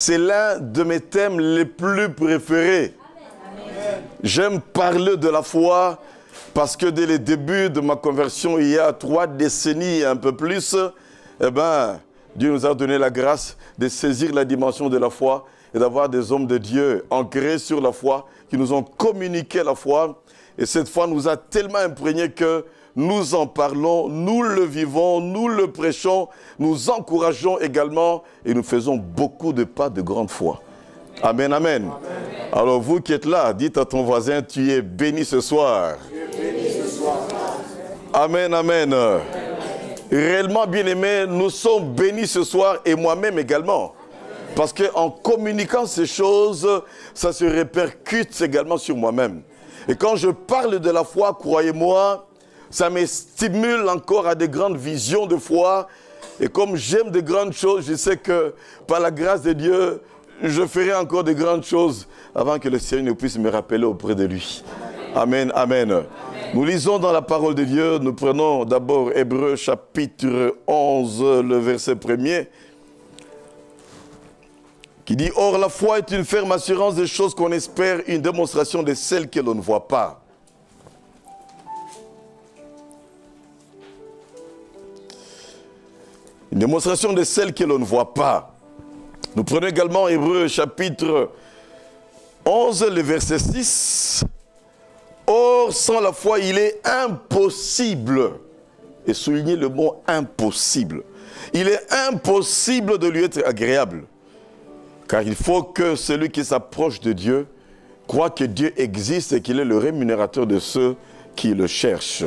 C'est l'un de mes thèmes les plus préférés. J'aime parler de la foi parce que dès le début de ma conversion, il y a 3 décennies et un peu plus, Dieu nous a donné la grâce de saisir la dimension de la foi et d'avoir des hommes de Dieu ancrés sur la foi qui nous ont communiqué la foi. Et cette foi nous a tellement imprégnés que nous en parlons, nous le vivons, nous le prêchons, nous encourageons également et nous faisons beaucoup de pas de grande foi. Amen, amen. Amen. Alors vous qui êtes là, dites à ton voisin, tu es béni ce soir. Tu es béni ce soir. Amen, amen. Amen. Réellement bien-aimés, nous sommes bénis ce soir et moi-même également. Parce qu'en communiquant ces choses, ça se répercute également sur moi-même. Et quand je parle de la foi, croyez-moi, ça me stimule encore à de grandes visions de foi. Et comme j'aime de grandes choses, je sais que par la grâce de Dieu, je ferai encore de grandes choses avant que le Seigneur ne puisse me rappeler auprès de lui. Amen, amen. Amen. Nous lisons dans la parole de Dieu, nous prenons d'abord Hébreux chapitre 11, le verset 1er, qui dit « Or la foi est une ferme assurance des choses qu'on espère, une démonstration de celles que l'on ne voit pas. » Une démonstration de celles que l'on ne voit pas. Nous prenons également Hébreux chapitre 11, le verset 6. Or, sans la foi, il est impossible, et soulignez le mot impossible, il est impossible de lui être agréable. Car il faut que celui qui s'approche de Dieu croit que Dieu existe et qu'il est le rémunérateur de ceux qui le cherchent.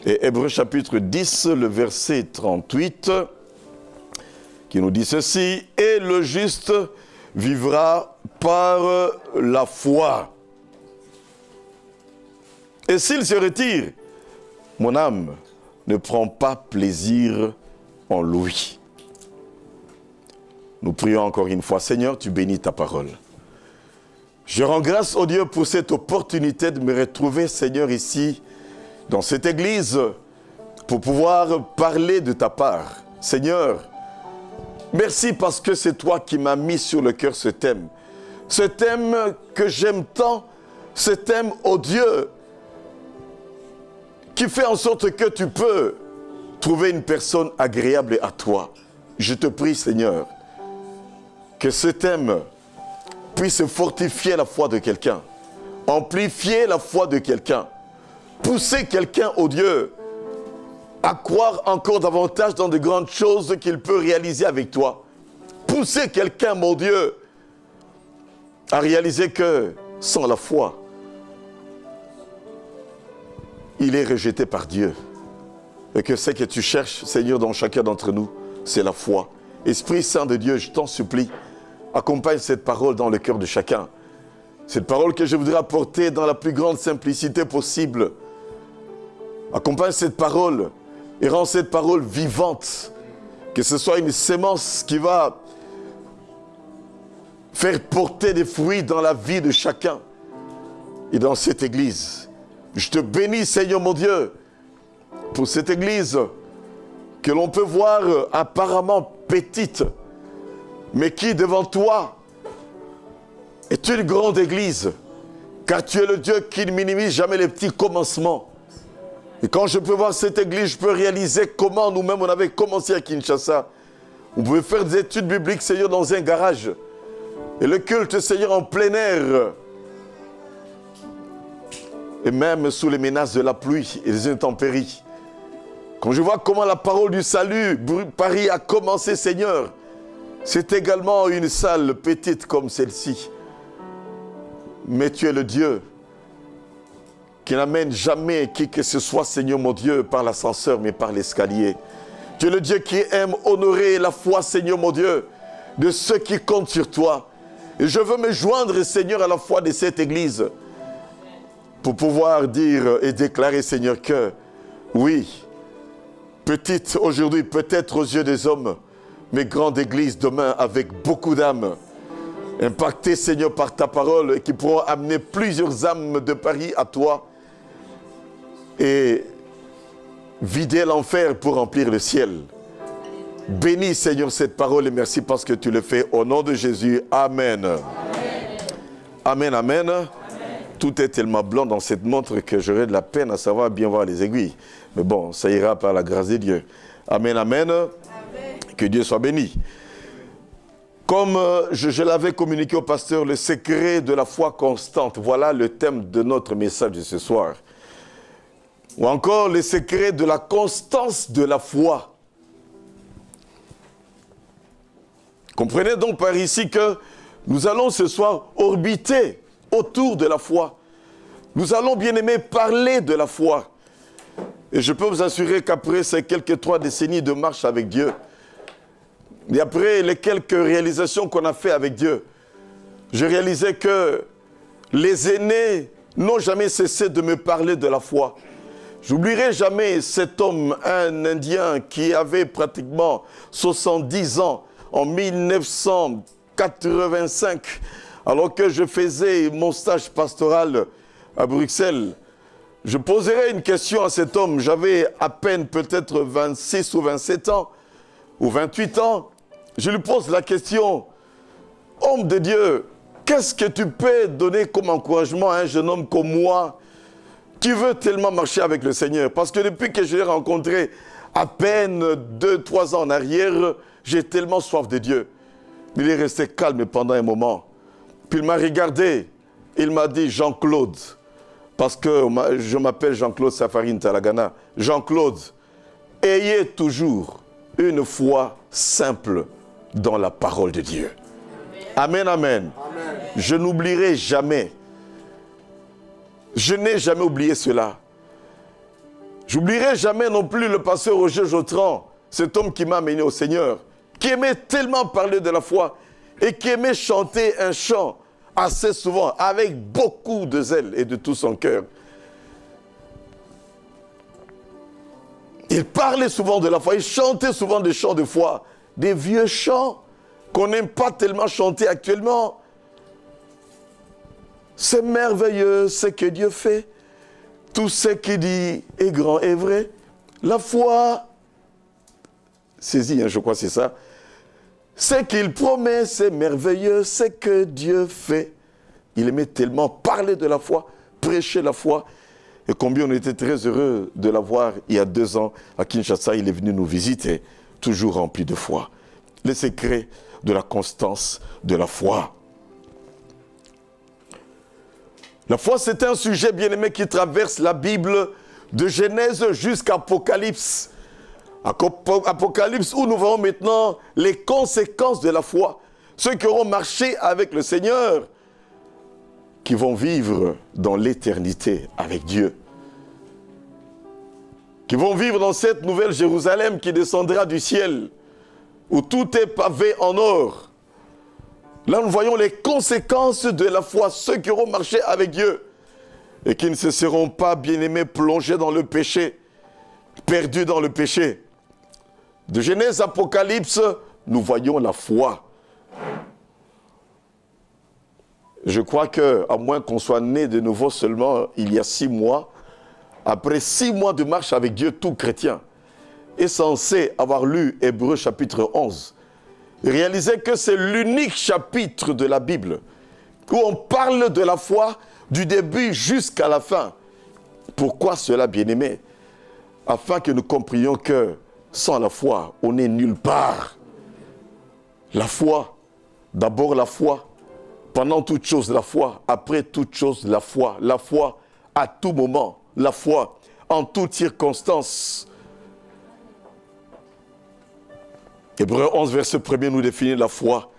Et Hébreux chapitre 10, le verset 38, qui nous dit ceci, « Et le juste vivra par la foi. Et s'il se retire, mon âme ne prend pas plaisir en lui. » Nous prions encore une fois. Seigneur, tu bénis ta parole. Je rends grâce au Dieu pour cette opportunité de me retrouver, Seigneur, ici, dans cette église, pour pouvoir parler de ta part. Seigneur, merci parce que c'est toi qui m'as mis sur le cœur ce thème. Ce thème que j'aime tant, ce thème, oh Dieu, qui fait en sorte que tu peux trouver une personne agréable à toi. Je te prie, Seigneur, que ce thème puisse fortifier la foi de quelqu'un, amplifier la foi de quelqu'un, pousser quelqu'un, oh Dieu, à croire encore davantage dans de grandes choses qu'il peut réaliser avec toi. Pousser quelqu'un, mon Dieu, à réaliser que sans la foi, il est rejeté par Dieu. Et que ce que tu cherches, Seigneur, dans chacun d'entre nous, c'est la foi. Esprit Saint de Dieu, je t'en supplie, accompagne cette parole dans le cœur de chacun. Cette parole que je voudrais apporter dans la plus grande simplicité possible. Accompagne cette parole et rend cette parole vivante. Que ce soit une sémence qui va faire porter des fruits dans la vie de chacun et dans cette église. Je te bénis, Seigneur mon Dieu, pour cette église que l'on peut voir apparemment petite, mais qui devant toi est une grande église, car tu es le Dieu qui ne minimise jamais les petits commencements. Et quand je peux voir cette église, je peux réaliser comment nous-mêmes on avait commencé à Kinshasa. On pouvait faire des études bibliques, Seigneur, dans un garage. Et le culte, Seigneur, en plein air. Et même sous les menaces de la pluie et des intempéries. Quand je vois comment la parole du salut, Paris a commencé, Seigneur, c'est également une salle petite comme celle-ci. Mais tu es le Dieu qui n'amène jamais qui que ce soit, Seigneur mon Dieu, par l'ascenseur, mais par l'escalier. Tu es le Dieu qui aime honorer la foi, Seigneur mon Dieu, de ceux qui comptent sur toi. Et je veux me joindre, Seigneur, à la foi de cette église pour pouvoir dire et déclarer, Seigneur, que oui, petite aujourd'hui peut-être aux yeux des hommes, mais grande église demain avec beaucoup d'âmes, impactées, Seigneur, par ta parole et qui pourront amener plusieurs âmes de Paris à toi et vider l'enfer pour remplir le ciel. Bénis, Seigneur, cette parole et merci parce que tu le fais. Au nom de Jésus, Amen. Amen, amen. Amen. Tout est tellement blanc dans cette montre que j'aurais de la peine à savoir bien voir les aiguilles. Mais bon, ça ira par la grâce de Dieu. Amen, amen. Amen. Que Dieu soit béni. Comme je l'avais communiqué au pasteur, le secret de la foi constante. Voilà le thème de notre message de ce soir. Ou encore le secret de la constance de la foi. Comprenez donc par ici que nous allons ce soir orbiter autour de la foi. Nous allons, bien aimés, parler de la foi. Et je peux vous assurer qu'après ces quelques 3 décennies de marche avec Dieu, et après les quelques réalisations qu'on a fait avec Dieu, je réalisais que les aînés n'ont jamais cessé de me parler de la foi. J'oublierai jamais cet homme, un Indien qui avait pratiquement 70 ans, en 1985, alors que je faisais mon stage pastoral à Bruxelles. Je poserai une question à cet homme. J'avais à peine peut-être 26 ou 27 ans, ou 28 ans. Je lui pose la question, homme de Dieu, qu'est-ce que tu peux donner comme encouragement à un jeune homme comme moi qui veut tellement marcher avec le Seigneur? Parce que depuis que je l'ai rencontré à peine 2-3 ans en arrière, j'ai tellement soif de Dieu. Il est resté calme pendant un moment. Puis il m'a regardé. Il m'a dit, Jean-Claude, parce que je m'appelle Jean-Claude Safarine Talagana. Jean-Claude, ayez toujours une foi simple dans la parole de Dieu. Amen, amen. Amen. Je n'oublierai jamais. Je n'ai jamais oublié cela. J'oublierai jamais non plus le pasteur Roger Jotran, cet homme qui m'a amené au Seigneur, qui aimait tellement parler de la foi et qui aimait chanter un chant assez souvent, avec beaucoup de zèle et de tout son cœur. Il parlait souvent de la foi, il chantait souvent des chants de foi, des vieux chants qu'on n'aime pas tellement chanter actuellement. C'est merveilleux ce que Dieu fait. Tout ce qu'il dit est grand et vrai. La foi, saisis, hein, je crois que c'est ça. Ce qu'il promet, c'est merveilleux, ce que Dieu fait. Il aimait tellement parler de la foi, prêcher la foi. Et combien on était très heureux de l'avoir il y a 2 ans à Kinshasa. Il est venu nous visiter, toujours rempli de foi. Le secret de la constance de la foi. La foi, c'est un sujet bien-aimé qui traverse la Bible de Genèse jusqu'à Apocalypse. Apocalypse où nous voyons maintenant les conséquences de la foi. Ceux qui auront marché avec le Seigneur, qui vont vivre dans l'éternité avec Dieu. Qui vont vivre dans cette nouvelle Jérusalem qui descendra du ciel, où tout est pavé en or. Là, nous voyons les conséquences de la foi, ceux qui auront marché avec Dieu et qui ne se seront pas, bien-aimés, plongés dans le péché, perdus dans le péché. De Genèse à Apocalypse, nous voyons la foi. Je crois qu'à moins qu'on soit né de nouveau seulement il y a 6 mois, après 6 mois de marche avec Dieu, tout chrétien est censé avoir lu Hébreux chapitre 11. Réalisez que c'est l'unique chapitre de la Bible où on parle de la foi du début jusqu'à la fin. Pourquoi cela, bien-aimé? Afin que nous comprenions que sans la foi, on n'est nulle part. La foi, d'abord la foi, pendant toute chose la foi, après toute chose la foi à tout moment, la foi en toutes circonstances. Hébreux 11, verset 1er nous définit la foi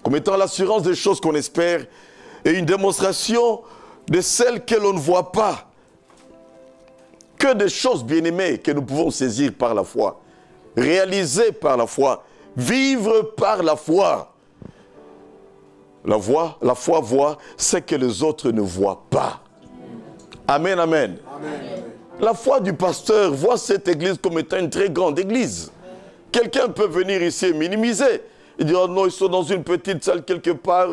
comme étant l'assurance des choses qu'on espère et une démonstration de celles que l'on ne voit pas. Que des choses bien-aimées que nous pouvons saisir par la foi, réaliser par la foi, vivre par la foi. La foi voit ce que les autres ne voient pas. Amen, amen. Amen. La foi du pasteur voit cette église comme étant une très grande église. Quelqu'un peut venir ici et minimiser. Il dit, oh non, ils sont dans une petite salle quelque part,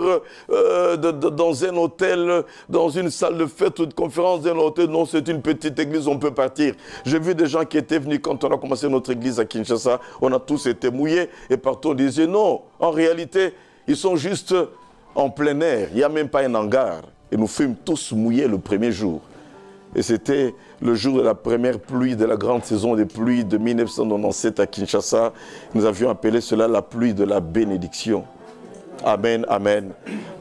dans un hôtel, dans une salle de fête ou de conférence d'un hôtel. Non, c'est une petite église, on peut partir. J'ai vu des gens qui étaient venus quand on a commencé notre église à Kinshasa. On a tous été mouillés et partout on disait, non, en réalité, ils sont juste en plein air. Il n'y a même pas un hangar. Et nous fûmes tous mouillés le premier jour. Et c'était le jour de la première pluie de la grande saison des pluies de 1997 à Kinshasa. Nous avions appelé cela la pluie de la bénédiction. Amen, amen.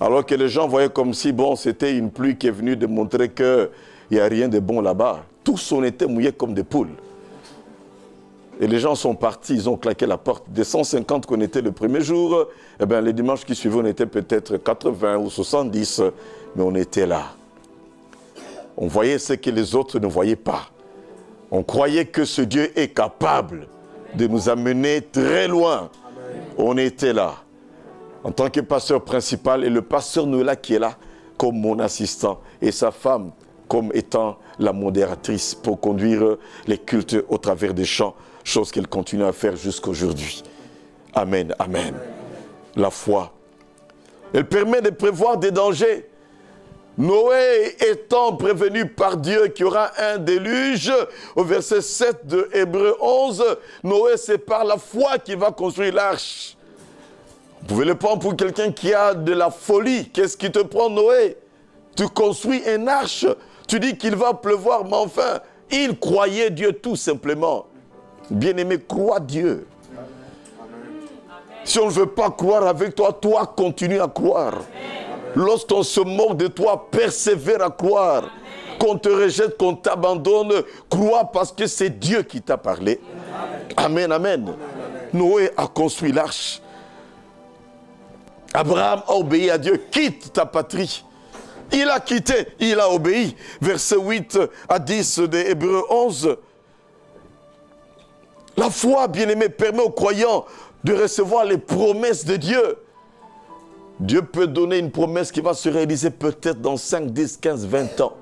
Alors que les gens voyaient comme si, bon, c'était une pluie qui est venue de montrer qu'il n'y a rien de bon là-bas. Tous on était mouillés comme des poules. Et les gens sont partis, ils ont claqué la porte. Des 150 qu'on était le premier jour, eh bien, les dimanches qui suivaient, on était peut-être 80 ou 70, mais on était là. On voyait ce que les autres ne voyaient pas. On croyait que ce Dieu est capable de nous amener très loin. Amen. On était là. En tant que pasteur principal, et le pasteur Noëlla qui est là comme mon assistant, et sa femme comme étant la modératrice pour conduire les cultes au travers des chants, chose qu'elle continue à faire jusqu'à aujourd'hui. Amen, amen. La foi. Elle permet de prévoir des dangers. Noé étant prévenu par Dieu qu'il y aura un déluge, au verset 7 de Hébreux 11, Noé, c'est par la foi qu'il va construire l'arche. Vous pouvez le prendre pour quelqu'un qui a de la folie. Qu'est-ce qui te prend, Noé? Tu construis une arche, tu dis qu'il va pleuvoir, mais enfin, il croyait Dieu tout simplement. Bien-aimé, crois Dieu. Si on ne veut pas croire avec toi, toi continue à croire. Lorsqu'on se moque de toi, persévère à croire. Qu'on te rejette, qu'on t'abandonne, crois parce que c'est Dieu qui t'a parlé. Amen, amen. Noé a construit l'arche. Abraham a obéi à Dieu. Quitte ta patrie. Il a quitté, il a obéi. Versets 8 à 10 de Hébreux 11. La foi, bien-aimé, permet aux croyants de recevoir les promesses de Dieu. Dieu peut donner une promesse qui va se réaliser peut-être dans 5, 10, 15, 20 ans.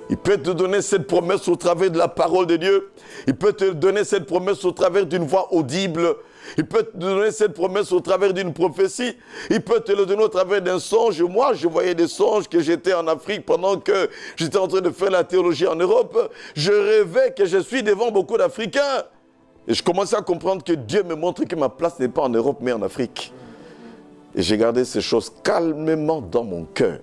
Il peut te donner cette promesse au travers de la parole de Dieu. Il peut te donner cette promesse au travers d'une voix audible. Il peut te donner cette promesse au travers d'une prophétie. Il peut te le donner au travers d'un songe. Moi, je voyais des songes que j'étais en Afrique pendant que j'étais en train de faire la théologie en Europe. Je rêvais que je suis devant beaucoup d'Africains. Et je commençais à comprendre que Dieu me montre que ma place n'est pas en Europe, mais en Afrique. Et j'ai gardé ces choses calmement dans mon cœur.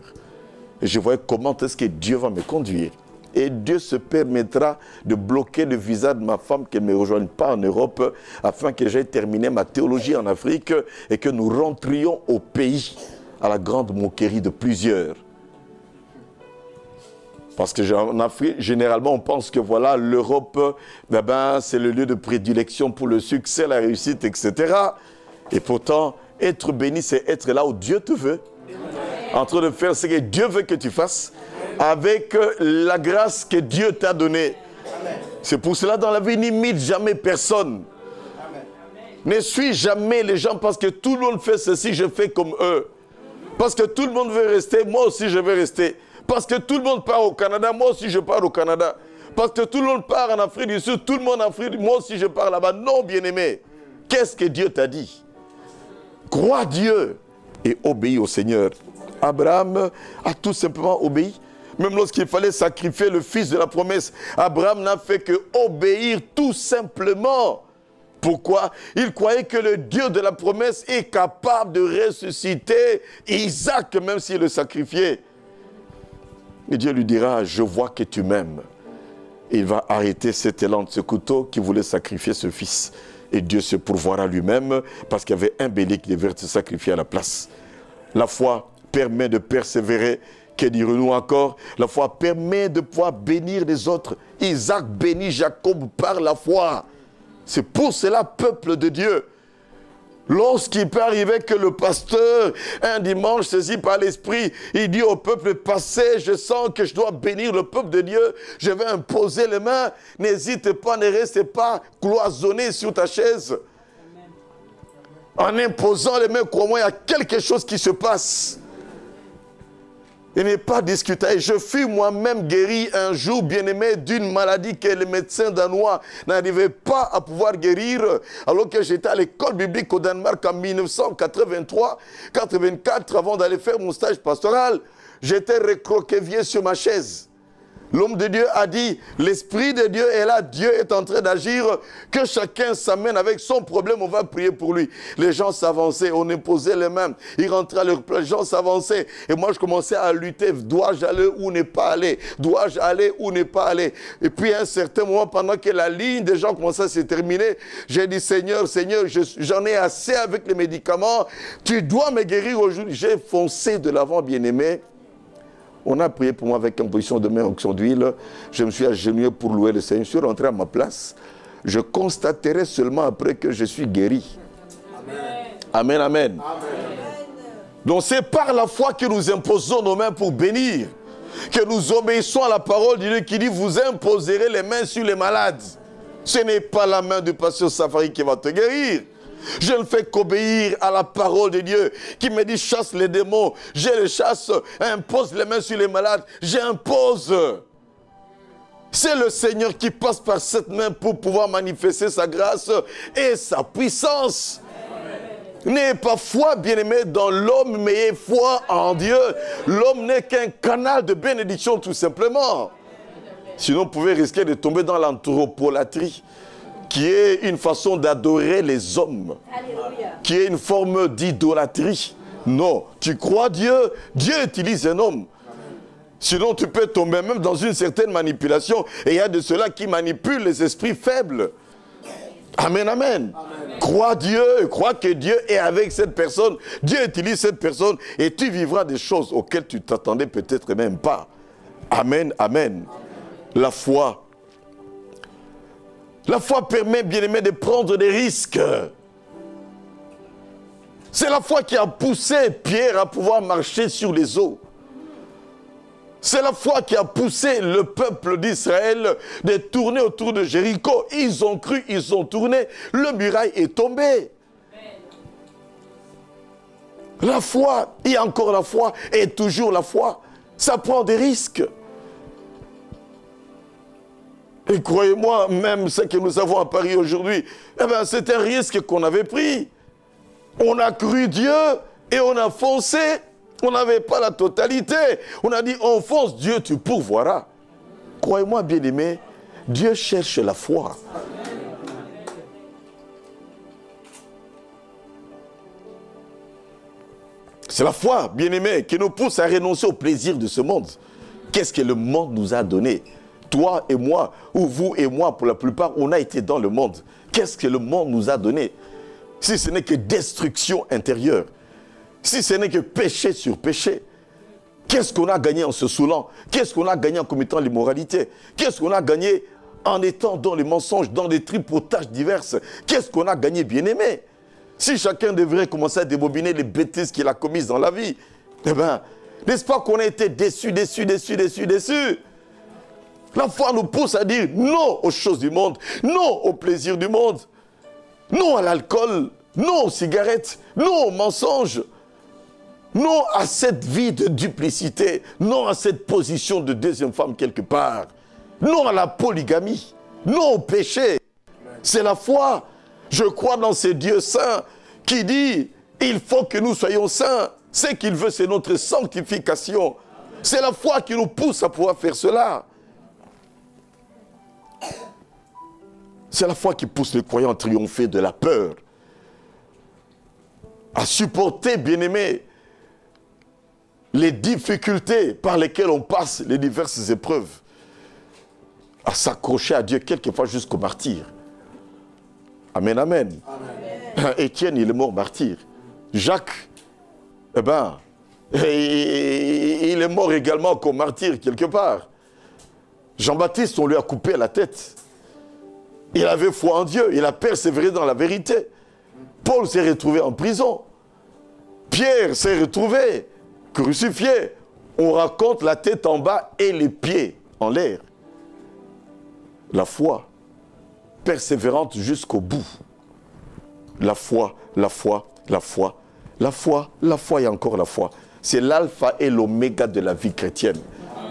Et je voyais comment est-ce que Dieu va me conduire. Et Dieu se permettra de bloquer le visa de ma femme qu'elle ne me rejoigne pas en Europe afin que j'aille terminer ma théologie en Afrique et que nous rentrions au pays à la grande moquerie de plusieurs. Parce qu'en Afrique, généralement, on pense que voilà, l'Europe, c'est le lieu de prédilection pour le succès, la réussite, etc. Et pourtant, être béni, c'est être là où Dieu te veut. En train de faire ce que Dieu veut que tu fasses, avec la grâce que Dieu t'a donnée. C'est pour cela, dans la vie, n'imite jamais personne. Ne suis jamais les gens parce que tout le monde fait ceci, je fais comme eux. Parce que tout le monde veut rester, moi aussi je vais rester. Parce que tout le monde part au Canada, moi aussi je pars au Canada. Parce que tout le monde part en Afrique du Sud, tout le monde en Afrique, moi aussi je pars là-bas. Non, bien-aimé. Qu'est-ce que Dieu t'a dit? Crois Dieu et obéis au Seigneur. Abraham a tout simplement obéi. Même lorsqu'il fallait sacrifier le fils de la promesse, Abraham n'a fait que obéir tout simplement. Pourquoi? Il croyait que le Dieu de la promesse est capable de ressusciter Isaac, même s'il le sacrifiait. Et Dieu lui dira, je vois que tu m'aimes. Et il va arrêter cet élan de ce couteau qui voulait sacrifier ce fils. Et Dieu se pourvoira lui-même parce qu'il y avait un bélier qui devait se sacrifier à la place. La foi permet de persévérer. Que dirons-nous encore? La foi permet de pouvoir bénir les autres. Isaac bénit Jacob par la foi. C'est pour cela, peuple de Dieu. Lorsqu'il peut arriver que le pasteur, un dimanche, saisi par l'Esprit, il dit au peuple, passez, je sens que je dois bénir le peuple de Dieu, je vais imposer les mains, n'hésite pas, ne restez pas cloisonné sur ta chaise. En imposant les mains, crois-moi, il y a quelque chose qui se passe. Il n'est pas discutable. Je fus moi-même guéri un jour, bien-aimé, d'une maladie que les médecins danois n'arrivaient pas à pouvoir guérir, alors que j'étais à l'école biblique au Danemark en 1983-84, avant d'aller faire mon stage pastoral. J'étais recroquevillé sur ma chaise. L'homme de Dieu a dit, l'Esprit de Dieu est là, Dieu est en train d'agir, que chacun s'amène avec son problème, on va prier pour lui. Les gens s'avançaient, on imposait les mains, ils rentraient à leur place, les gens s'avançaient. Et moi, je commençais à lutter, dois-je aller ou ne pas aller? Dois-je aller ou ne pas aller? Et puis, à un certain moment, pendant que la ligne des gens commençait à se terminer, j'ai dit, Seigneur, Seigneur, j'en ai assez avec les médicaments, tu dois me guérir aujourd'hui. J'ai foncé de l'avant, bien-aimé. On a prié pour moi avec une position de main onction d'huile. Je me suis agenouillé pour louer le Seigneur. Je suis rentré à ma place. Je constaterai seulement après que je suis guéri. Amen, amen. Amen. Donc c'est par la foi que nous imposons nos mains pour bénir, que nous obéissons à la parole de Dieu qui dit, vous imposerez les mains sur les malades. Ce n'est pas la main du pasteur Safari qui va te guérir. Je ne fais qu'obéir à la parole de Dieu qui me dit chasse les démons. Je les chasse, impose les mains sur les malades. J'impose. C'est le Seigneur qui passe par cette main pour pouvoir manifester sa grâce et sa puissance. N'ayez pas foi, bien-aimé, dans l'homme, mais ayez foi en Dieu. L'homme n'est qu'un canal de bénédiction, tout simplement. Sinon, vous pouvez risquer de tomber dans l'anthropolatrie, qui est une façon d'adorer les hommes, qui est une forme d'idolâtrie. Non, tu crois Dieu, Dieu utilise un homme. Sinon, tu peux tomber même dans une certaine manipulation. Et il y a de ceux-là qui manipulent les esprits faibles. Amen, amen. Amen. Crois Dieu, crois que Dieu est avec cette personne. Dieu utilise cette personne et tu vivras des choses auxquelles tu t'attendais peut-être même pas. Amen, amen. La foi. La foi permet, bien-aimé, de prendre des risques. C'est la foi qui a poussé Pierre à pouvoir marcher sur les eaux. C'est la foi qui a poussé le peuple d'Israël de tourner autour de Jéricho. Ils ont cru, ils ont tourné, le muraille est tombé. La foi, il y a encore la foi et toujours la foi. Ça prend des risques. Et croyez-moi, même ce que nous avons à Paris aujourd'hui, eh ben, c'est un risque qu'on avait pris. On a cru Dieu et on a foncé. On n'avait pas la totalité. On a dit, on fonce, Dieu, tu pourvoiras. Croyez-moi, bien-aimé, Dieu cherche la foi. C'est la foi, bien-aimé, qui nous pousse à renoncer au plaisir de ce monde. Qu'est-ce que le monde nous a donné? Toi et moi, ou vous et moi, pour la plupart, on a été dans le monde. Qu'est-ce que le monde nous a donné? Si ce n'est que destruction intérieure, si ce n'est que péché sur péché, qu'est-ce qu'on a gagné en se saoulant? Qu'est-ce qu'on a gagné en commettant l'immoralité? Qu'est-ce qu'on a gagné en étant dans les mensonges, dans les tripotages diverses? Qu'est-ce qu'on a gagné, bien-aimé? Si chacun devrait commencer à débobiner les bêtises qu'il a commises dans la vie, eh bien, n'est-ce pas qu'on a été déçus, déçus, déçus, déçus, déçus? La foi nous pousse à dire non aux choses du monde, non au plaisir du monde, non à l'alcool, non aux cigarettes, non aux mensonges, non à cette vie de duplicité, non à cette position de deuxième femme quelque part, non à la polygamie, non au péché. C'est la foi. Je crois dans ce Dieu saint qui dit il faut que nous soyons saints. Ce qu'il veut, c'est notre sanctification. C'est la foi qui nous pousse à pouvoir faire cela. C'est la foi qui pousse les croyants à triompher de la peur, à supporter, bien-aimés, les difficultés par lesquelles on passe, les diverses épreuves, à s'accrocher à Dieu, quelquefois jusqu'au martyr. Amen, amen. Amen. Étienne, il est mort martyr. Jacques, eh ben, il est mort également comme martyr quelque part. Jean-Baptiste, on lui a coupé la tête. Il avait foi en Dieu, il a persévéré dans la vérité. Paul s'est retrouvé en prison. Pierre s'est retrouvé crucifié. On raconte la tête en bas et les pieds en l'air. La foi, persévérante jusqu'au bout. La foi, la foi, la foi. La foi et encore la foi. C'est l'alpha et l'oméga de la vie chrétienne.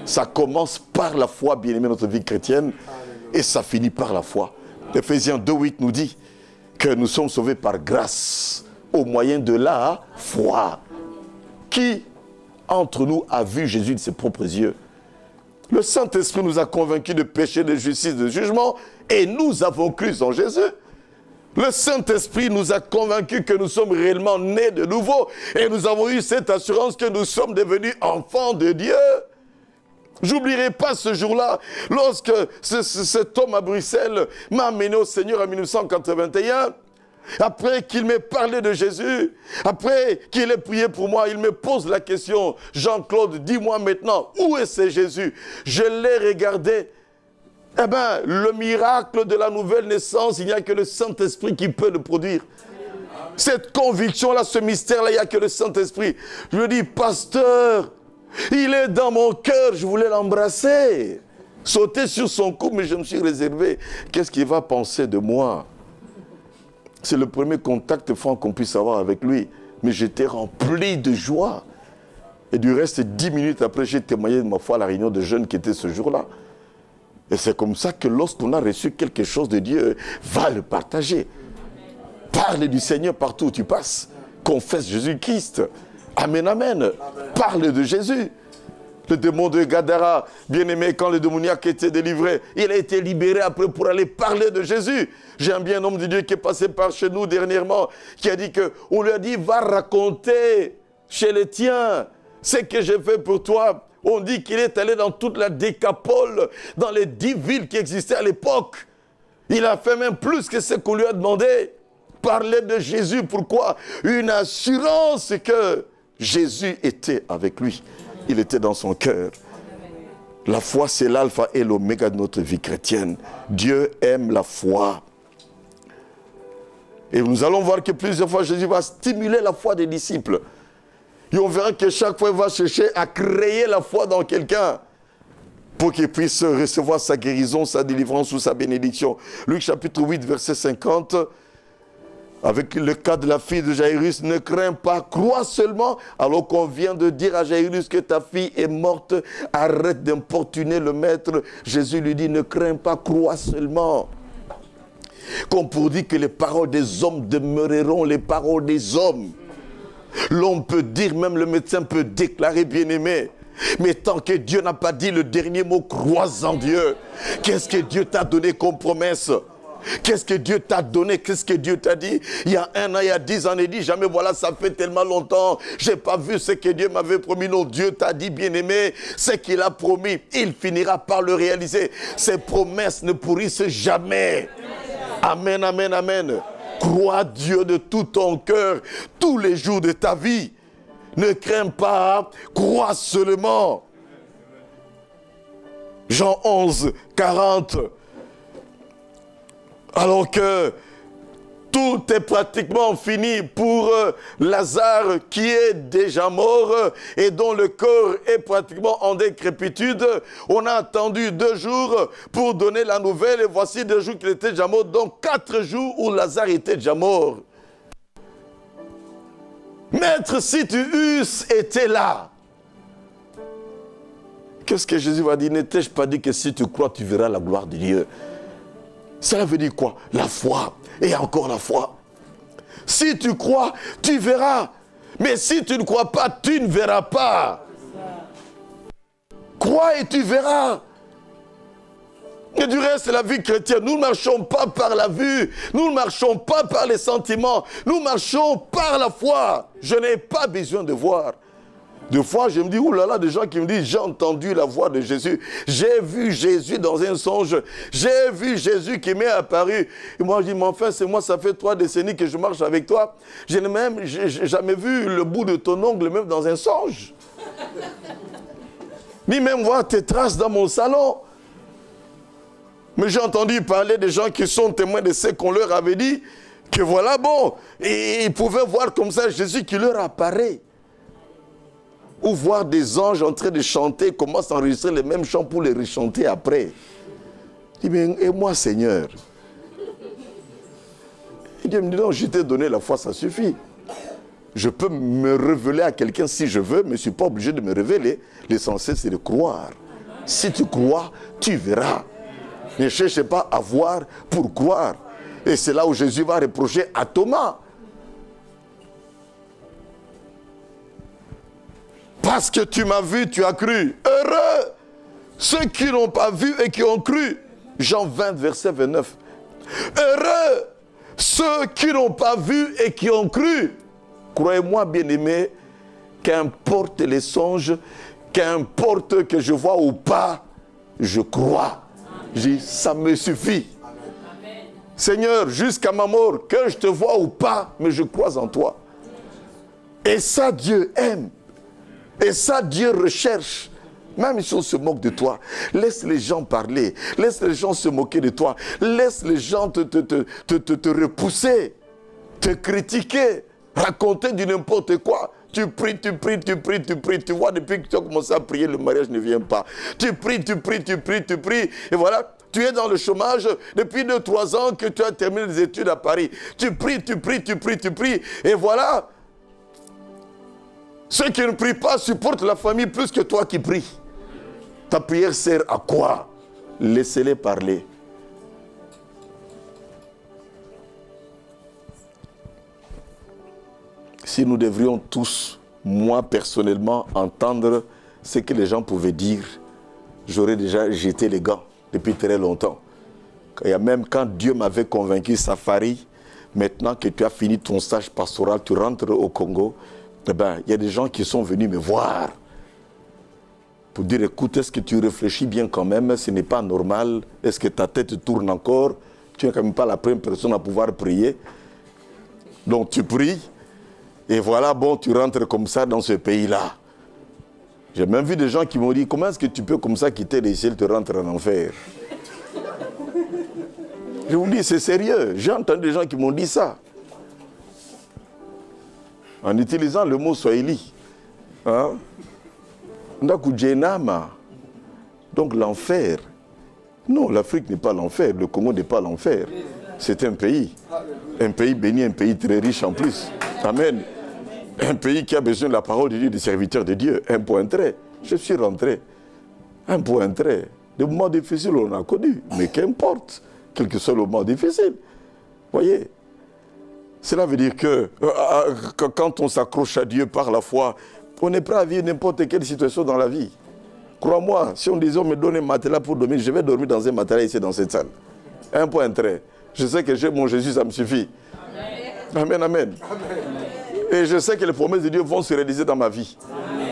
Ça commence par la foi, bien-aimé, notre vie chrétienne, et ça finit par la foi. Éphésiens 2:8 nous dit que nous sommes sauvés par grâce, au moyen de la foi. Qui, entre nous, a vu Jésus de ses propres yeux? Le Saint-Esprit nous a convaincus de péché, de justice, de jugement, et nous avons cru en Jésus. Le Saint-Esprit nous a convaincus que nous sommes réellement nés de nouveau, et nous avons eu cette assurance que nous sommes devenus enfants de Dieu. J'oublierai pas ce jour-là, lorsque cet homme à Bruxelles m'a amené au Seigneur en 1981, après qu'il m'ait parlé de Jésus, après qu'il ait prié pour moi, il me pose la question, Jean-Claude, dis-moi maintenant, où est ce Jésus? Je l'ai regardé. Eh bien, le miracle de la nouvelle naissance, il n'y a que le Saint-Esprit qui peut le produire. Cette conviction-là, ce mystère-là, il n'y a que le Saint-Esprit. Je lui dis, pasteur, il est dans mon cœur, je voulais l'embrasser. Sauter sur son cou, mais je me suis réservé. Qu'est-ce qu'il va penser de moi? C'est le premier contact franc qu'on puisse avoir avec lui. Mais j'étais rempli de joie. Et du reste, 10 minutes après, j'ai témoigné de ma foi à la réunion de jeunes qui était ce jour-là. Et c'est comme ça que lorsqu'on a reçu quelque chose de Dieu, va le partager. Parle du Seigneur partout où tu passes. Confesse Jésus-Christ. Amen, amen. Parle de Jésus. Le démon de Gadara, bien-aimé, quand le démoniaque était délivré, il a été libéré après pour aller parler de Jésus. J'aime bien un homme de Dieu qui est passé par chez nous dernièrement, qui a dit qu'on lui a dit, va raconter chez les tiens ce que j'ai fait pour toi. On dit qu'il est allé dans toute la Décapole, dans les 10 villes qui existaient à l'époque. Il a fait même plus que ce qu'on lui a demandé. Parler de Jésus, pourquoi? Une assurance que Jésus était avec lui. Il était dans son cœur. La foi, c'est l'alpha et l'oméga de notre vie chrétienne. Dieu aime la foi. Et nous allons voir que plusieurs fois, Jésus va stimuler la foi des disciples. Et on verra que chaque fois, il va chercher à créer la foi dans quelqu'un pour qu'il puisse recevoir sa guérison, sa délivrance ou sa bénédiction. Luc chapitre 8, verset 50. Avec le cas de la fille de Jairus, ne crains pas, crois seulement, alors qu'on vient de dire à Jairus que ta fille est morte, arrête d'importuner le maître. Jésus lui dit, ne crains pas, crois seulement. Comme pour dire que les paroles des hommes demeureront les paroles des hommes. L'homme peut dire, même le médecin peut déclarer bien-aimé. Mais tant que Dieu n'a pas dit le dernier mot, crois en Dieu. Qu'est-ce que Dieu t'a donné comme promesse? Qu'est-ce que Dieu t'a donné? Qu'est-ce que Dieu t'a dit? Il y a 1 an, il y a 10 ans, il dit jamais, voilà, ça fait tellement longtemps, j'ai pas vu ce que Dieu m'avait promis. Non, Dieu t'a dit, bien-aimé, ce qu'il a promis, il finira par le réaliser. Ses promesses ne pourrissent jamais. Amen, amen, amen. Crois Dieu de tout ton cœur, tous les jours de ta vie. Ne crains pas, crois seulement. Jean 11, 40. Alors que tout est pratiquement fini pour Lazare qui est déjà mort et dont le corps est pratiquement en décrépitude. On a attendu 2 jours pour donner la nouvelle et voici 2 jours qu'il était déjà mort, donc 4 jours où Lazare était déjà mort. Maître, si tu eusses été là, qu'est-ce que Jésus va dire? N'étais-je pas dit que si tu crois, tu verras la gloire de Dieu? Cela veut dire quoi? La foi. Et encore la foi. Si tu crois, tu verras. Mais si tu ne crois pas, tu ne verras pas. Crois et tu verras. Et du reste, la vie chrétienne, nous ne marchons pas par la vue. Nous ne marchons pas par les sentiments. Nous marchons par la foi. Je n'ai pas besoin de voir. Des fois, je me dis, oulala, des gens qui me disent, j'ai entendu la voix de Jésus. J'ai vu Jésus dans un songe. J'ai vu Jésus qui m'est apparu. Et moi, je dis, mais enfin, c'est moi, ça fait 3 décennies que je marche avec toi. Je n'ai même jamais vu le bout de ton ongle, même dans un songe. Ni même voir tes traces dans mon salon. Mais j'ai entendu parler des gens qui sont témoins de ce qu'on leur avait dit, que voilà, bon, et ils pouvaient voir comme ça Jésus qui leur apparaît. Ou voir des anges en train de chanter, commencent à enregistrer les mêmes chants pour les rechanter après. Je dis, mais et moi, Seigneur? Et Dieu me dit, non, je t'ai donné la foi, ça suffit. Je peux me révéler à quelqu'un si je veux, mais je ne suis pas obligé de me révéler. L'essentiel, c'est de croire. Si tu crois, tu verras. Ne cherchez pas à voir pour croire. Et c'est là où Jésus va reprocher à Thomas. Parce que tu m'as vu, tu as cru. Heureux ceux qui n'ont pas vu et qui ont cru. Jean 20, verset 29. Heureux ceux qui n'ont pas vu et qui ont cru. Croyez-moi, bien-aimés, qu'importe les songes, qu'importe que je vois ou pas, je crois. Je dis, ça me suffit. Amen. Seigneur, jusqu'à ma mort, que je te vois ou pas, mais je crois en toi. Et ça, Dieu aime. Et ça, Dieu recherche. Même si on se moque de toi, laisse les gens parler. Laisse les gens se moquer de toi. Laisse les gens te repousser, te critiquer, raconter du n'importe quoi. Tu pries, tu pries, tu pries, tu pries. Tu vois, depuis que tu as commencé à prier, le mariage ne vient pas. Tu pries, tu pries, tu pries, tu pries. Et voilà, tu es dans le chômage depuis 2-3 ans que tu as terminé les études à Paris. Tu pries, tu pries, tu pries, tu pries. Et voilà. Ceux qui ne prient pas supportent la famille plus que toi qui pries. Ta prière sert à quoi? Laissez-les parler. Si nous devrions tous, moi personnellement, entendre ce que les gens pouvaient dire, j'aurais déjà jeté les gants depuis très longtemps. Il y a même quand Dieu m'avait convaincu, Safari, maintenant que tu as fini ton stage pastoral, tu rentres au Congo, eh ben, il y a des gens qui sont venus me voir pour dire, écoute, est-ce que tu réfléchis bien quand même? Ce n'est pas normal. Est-ce que ta tête tourne encore? Tu n'es quand même pas la première personne à pouvoir prier. Donc tu pries. Et voilà, bon, tu rentres comme ça dans ce pays-là. J'ai même vu des gens qui m'ont dit, comment est-ce que tu peux comme ça quitter les ciels, te rentrer en enfer? Je vous dis, c'est sérieux. J'ai entendu des gens qui m'ont dit ça. En utilisant le mot Swahili. Hein? Donc l'enfer. Non, l'Afrique n'est pas l'enfer. Le Congo n'est pas l'enfer. C'est un pays. Un pays béni, un pays très riche en plus. Amen. Un pays qui a besoin de la parole de Dieu, des serviteurs de Dieu. Un point trait. Je suis rentré. Un point trait. Des moments difficiles, on a connu. Mais qu'importe. Quel que soit le moment difficile. Voyez. Cela veut dire que quand on s'accroche à Dieu par la foi, on est prêt à vivre n'importe quelle situation dans la vie. Crois-moi, si on disait on me donne un matelas pour dormir, je vais dormir dans un matelas ici dans cette salle. Un point trait. Je sais que j'ai mon Jésus, ça me suffit. Amen, amen. Et je sais que les promesses de Dieu vont se réaliser dans ma vie. Amen.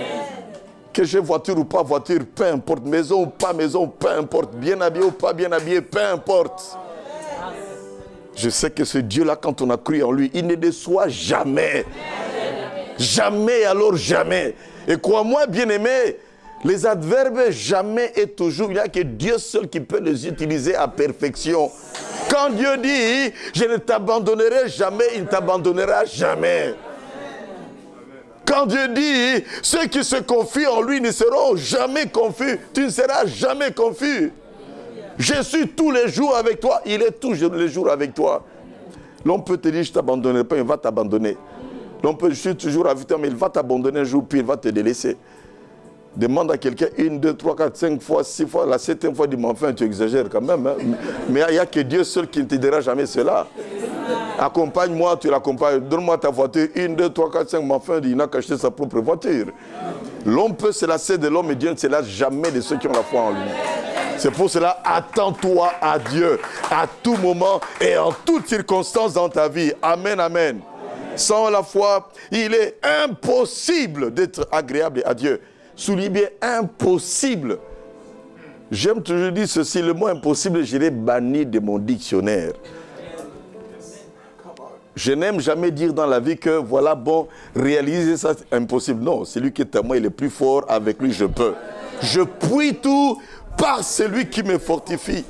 Que j'ai voiture ou pas voiture, peu importe. Maison ou pas maison, peu importe. Bien habillé ou pas bien habillé, peu importe. Je sais que ce Dieu-là, quand on a cru en lui, il ne déçoit jamais. Jamais, alors jamais. Et crois-moi, bien-aimé, les adverbes jamais et toujours, il n'y a que Dieu seul qui peut les utiliser à perfection. Quand Dieu dit, je ne t'abandonnerai jamais, il ne t'abandonnera jamais. Quand Dieu dit, ceux qui se confient en lui ne seront jamais confus, tu ne seras jamais confus. Je suis tous les jours avec toi, il est tous les jours avec toi. L'homme peut te dire, je ne t'abandonnerai pas, il va t'abandonner. L'homme peut, je suis toujours avec toi, mais il va t'abandonner un jour, puis il va te délaisser. Demande à quelqu'un 1, 2, 3, 4, 5 fois, 6 fois, la 7e fois, dis, mais enfin, tu exagères quand même. Hein? Mais il n'y a que Dieu seul qui ne te dira jamais cela. Accompagne-moi, tu l'accompagnes. Donne-moi ta voiture. 1, 2, 3, 4, 5, mais enfin, il n'a qu'à acheter sa propre voiture. L'homme peut se lasser de l'homme et Dieu ne se lasse jamais de ceux qui ont la foi en lui. C'est pour cela, attends-toi à Dieu à tout moment et en toutes circonstances dans ta vie. Amen, amen. Sans la foi, il est impossible d'être agréable à Dieu. Soulignez bien, impossible. J'aime toujours dire ceci, le mot impossible, je l'ai banni de mon dictionnaire. Je n'aime jamais dire dans la vie que, voilà, bon, réaliser ça, c'est impossible. Non, celui qui est à moi, il est plus fort, avec lui, je peux. Je puis tout par celui qui me fortifie.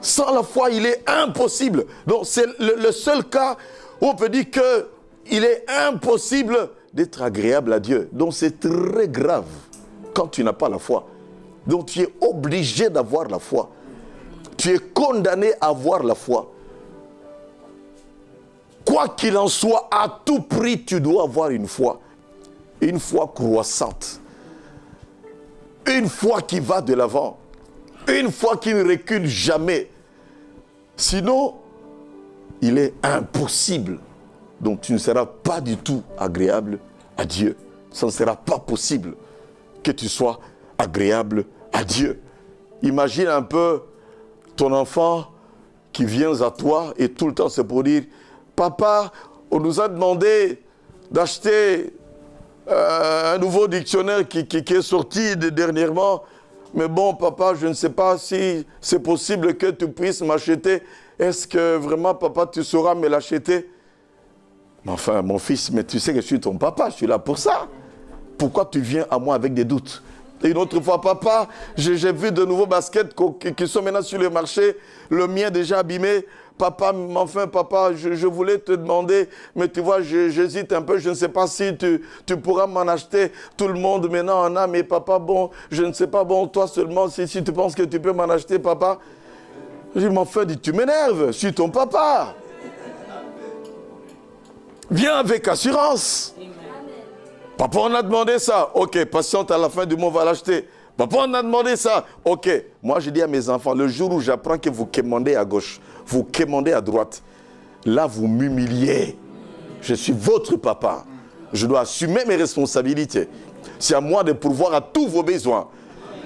Sans la foi, il est impossible. Donc, c'est le seul cas où on peut dire qu'il est impossible d'être agréable à Dieu. Donc, c'est très grave quand tu n'as pas la foi. Donc, tu es obligé d'avoir la foi. Tu es condamné à avoir la foi. Quoi qu'il en soit, à tout prix, tu dois avoir une foi croissante. Une foi qui va de l'avant. Une foi qui ne recule jamais. Sinon, il est impossible. Donc tu ne seras pas du tout agréable à Dieu. Ça ne sera pas possible que tu sois agréable à Dieu. Imagine un peu ton enfant qui vient à toi et tout le temps c'est pour dire « Papa, on nous a demandé d'acheter un nouveau dictionnaire qui est sorti dernièrement. Mais bon, papa, je ne sais pas si c'est possible que tu puisses m'acheter. Est-ce que vraiment, papa, tu sauras me l'acheter ?» Enfin, mon fils, mais tu sais que je suis ton papa, je suis là pour ça. Pourquoi tu viens à moi avec des doutes? Et une autre fois, papa, j'ai vu de nouveaux baskets qui sont maintenant sur le marché. Le mien déjà abîmé. Papa, enfin, papa, je voulais te demander, mais tu vois, j'hésite un peu, je ne sais pas si tu pourras m'en acheter. Tout le monde maintenant en a, mais papa, bon, je ne sais pas, bon, toi seulement, si tu penses que tu peux m'en acheter, papa. Je m'en fais, tu m'énerves, je suis ton papa. Viens avec assurance. Papa, on a demandé ça. Ok, patiente, à la fin du mois, on va l'acheter. Papa, on a demandé ça. Ok. Moi, je dis à mes enfants, le jour où j'apprends que vous quémandez à gauche, vous quémandez à droite, là, vous m'humiliez. Je suis votre papa. Je dois assumer mes responsabilités. C'est à moi de pourvoir à tous vos besoins.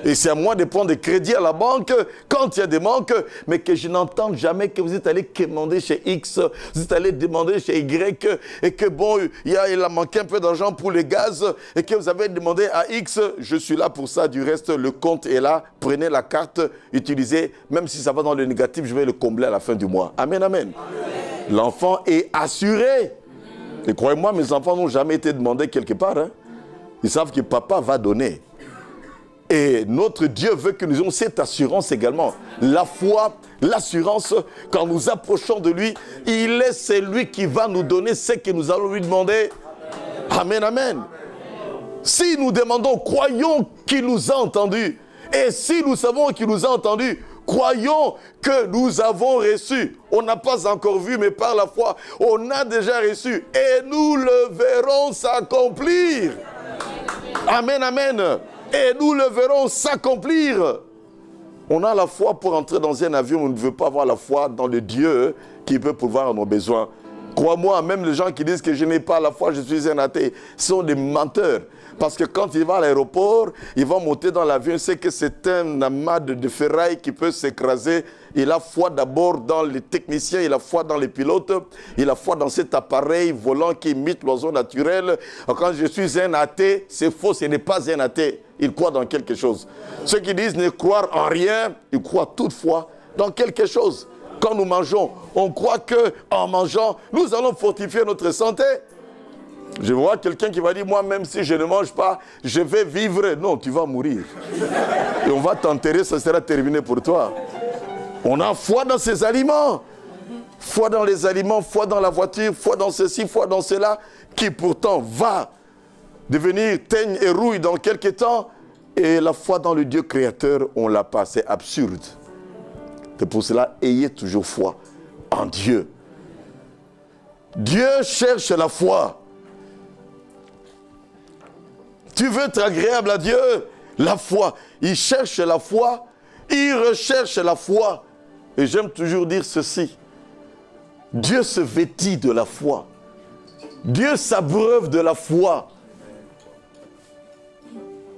Et c'est à moi de prendre des crédits à la banque quand il y a des manques, mais que je n'entende jamais que vous êtes allé quémander chez X, vous êtes allé demander chez Y, et que bon, il a manqué un peu d'argent pour les gaz, et que vous avez demandé à X. Je suis là pour ça, du reste, le compte est là, prenez la carte, utilisez, même si ça va dans le négatif, je vais le combler à la fin du mois. Amen, amen. L'enfant est assuré. Et croyez-moi, mes enfants n'ont jamais été demandés quelque part. Hein. Ils savent que papa va donner. Et notre Dieu veut que nous ayons cette assurance également. La foi, l'assurance, quand nous approchons de lui, il est celui qui va nous donner ce que nous allons lui demander. Amen, amen. Si nous demandons, croyons qu'il nous a entendus. Et si nous savons qu'il nous a entendus, croyons que nous avons reçu. On n'a pas encore vu, mais par la foi, on a déjà reçu. Et nous le verrons s'accomplir. Amen, amen. Et nous le verrons s'accomplir. On a la foi pour entrer dans un avion, on ne veut pas avoir la foi dans le Dieu qui peut pourvoir à nos besoins. Crois-moi, même les gens qui disent que je n'ai pas la foi, je suis un athée, sont des menteurs. Parce que quand il va à l'aéroport, il va monter dans l'avion, il sait que c'est un amas de ferraille qui peut s'écraser. Il a foi d'abord dans les techniciens, il a foi dans les pilotes, il a foi dans cet appareil volant qui imite l'oiseau naturel. Quand je suis un athée, c'est faux, ce n'est pas un athée. Il croit dans quelque chose. Ceux qui disent ne croire en rien, ils croient toutefois dans quelque chose. Quand nous mangeons, on croit qu'en mangeant, nous allons fortifier notre santé. Je vois quelqu'un qui va dire, moi même si je ne mange pas, je vais vivre. Non, tu vas mourir. Et on va t'enterrer, ça sera terminé pour toi. On a foi dans ces aliments. Foi dans les aliments, foi dans la voiture, foi dans ceci, foi dans cela, qui pourtant va devenir teigne et rouille dans quelques temps. Et la foi dans le Dieu créateur, on ne l'a pas. C'est absurde. C'est pour cela, ayez toujours foi en Dieu. Dieu cherche la foi. Tu veux être agréable à Dieu? La foi. Il cherche la foi. Il recherche la foi. Et j'aime toujours dire ceci. Dieu se vêtit de la foi. Dieu s'abreuve de la foi.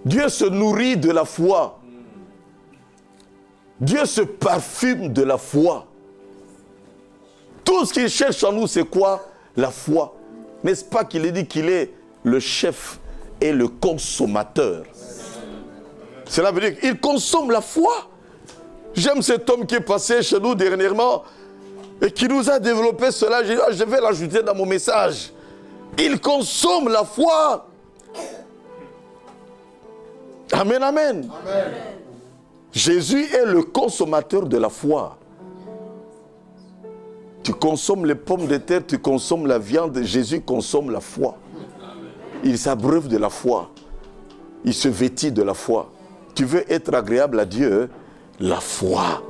Dieu se nourrit de la foi. Dieu se parfume de la foi. Tout ce qu'il cherche en nous, c'est quoi? La foi. N'est-ce pas qu'il est dit qu'il est le chef et le consommateur? Cela veut dire qu'il consomme la foi. J'aime cet homme qui est passé chez nous dernièrement et qui nous a développé cela. Je vais l'ajouter dans mon message. Il consomme la foi. Amen, amen. Amen. Jésus est le consommateur de la foi. Tu consommes les pommes de terre, tu consommes la viande. Jésus consomme la foi. Il s'abreuve de la foi. Il se vêtit de la foi. Tu veux être agréable à Dieu, la foi.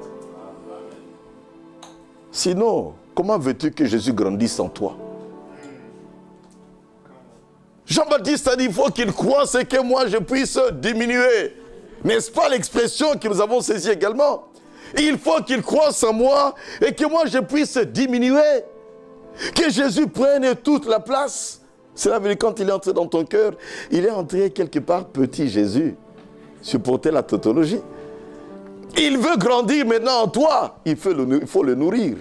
Sinon, comment veux-tu que Jésus grandisse en toi? Jean-Baptiste a dit, il faut qu'il croisse et que moi je puisse diminuer. N'est-ce pas l'expression que nous avons saisie également? Il faut qu'il croisse en moi et que moi je puisse diminuer. Que Jésus prenne toute la place. Cela veut dire quand il est entré dans ton cœur, il est entré quelque part petit Jésus. Supporter la tautologie. Il veut grandir maintenant en toi. Il faut le nourrir.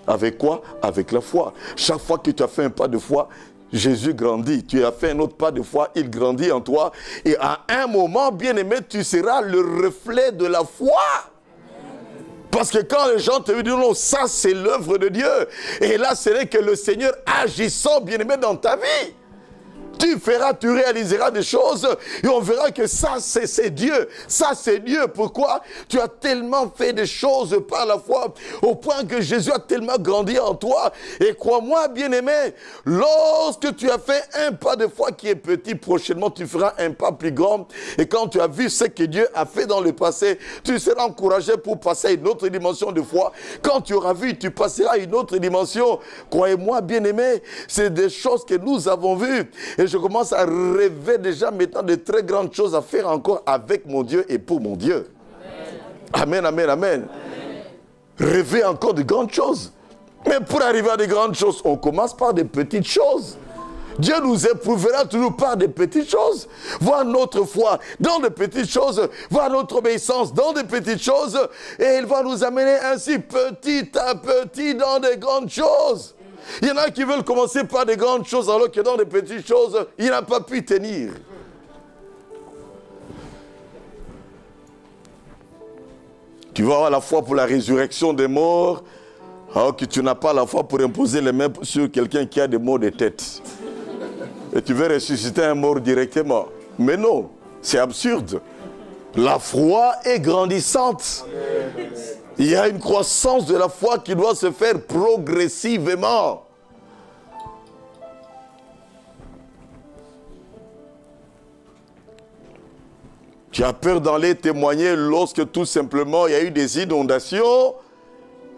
Avec quoi? Avec la foi. Chaque fois que tu as fait un pas de foi, Jésus grandit. Tu as fait un autre pas de foi, il grandit en toi. Et à un moment, bien-aimé, tu seras le reflet de la foi. Parce que quand les gens te disent non, ça c'est l'œuvre de Dieu. Et là, c'est que le Seigneur agissant, bien-aimé, dans ta vie. Tu feras, tu réaliseras des choses et on verra que ça, c'est Dieu. Ça, c'est Dieu. Pourquoi? Tu as tellement fait des choses par la foi au point que Jésus a tellement grandi en toi. Et crois-moi, bien-aimé, lorsque tu as fait un pas de foi qui est petit, prochainement, tu feras un pas plus grand. Et quand tu as vu ce que Dieu a fait dans le passé, tu seras encouragé pour passer à une autre dimension de foi. Quand tu auras vu, tu passeras à une autre dimension. Croyez-moi, bien-aimé, c'est des choses que nous avons vues. Et je commence à rêver déjà maintenant de très grandes choses à faire encore avec mon Dieu et pour mon Dieu. Amen, amen, amen. Rêver encore de grandes choses. Mais pour arriver à de grandes choses, on commence par des petites choses. Dieu nous éprouvera toujours par des petites choses. Voir notre foi dans des petites choses. Voir notre obéissance dans des petites choses. Et il va nous amener ainsi petit à petit dans des grandes choses. Il y en a qui veulent commencer par des grandes choses alors que dans des petites choses, il n'a pas pu tenir. Tu vas avoir la foi pour la résurrection des morts alors que tu n'as pas la foi pour imposer les mains sur quelqu'un qui a des maux de tête. Et tu veux ressusciter un mort directement. Mais non, c'est absurde. La foi est grandissante. Il y a une croissance de la foi qui doit se faire progressivement. Tu as peur d'aller témoigner lorsque tout simplement il y a eu des inondations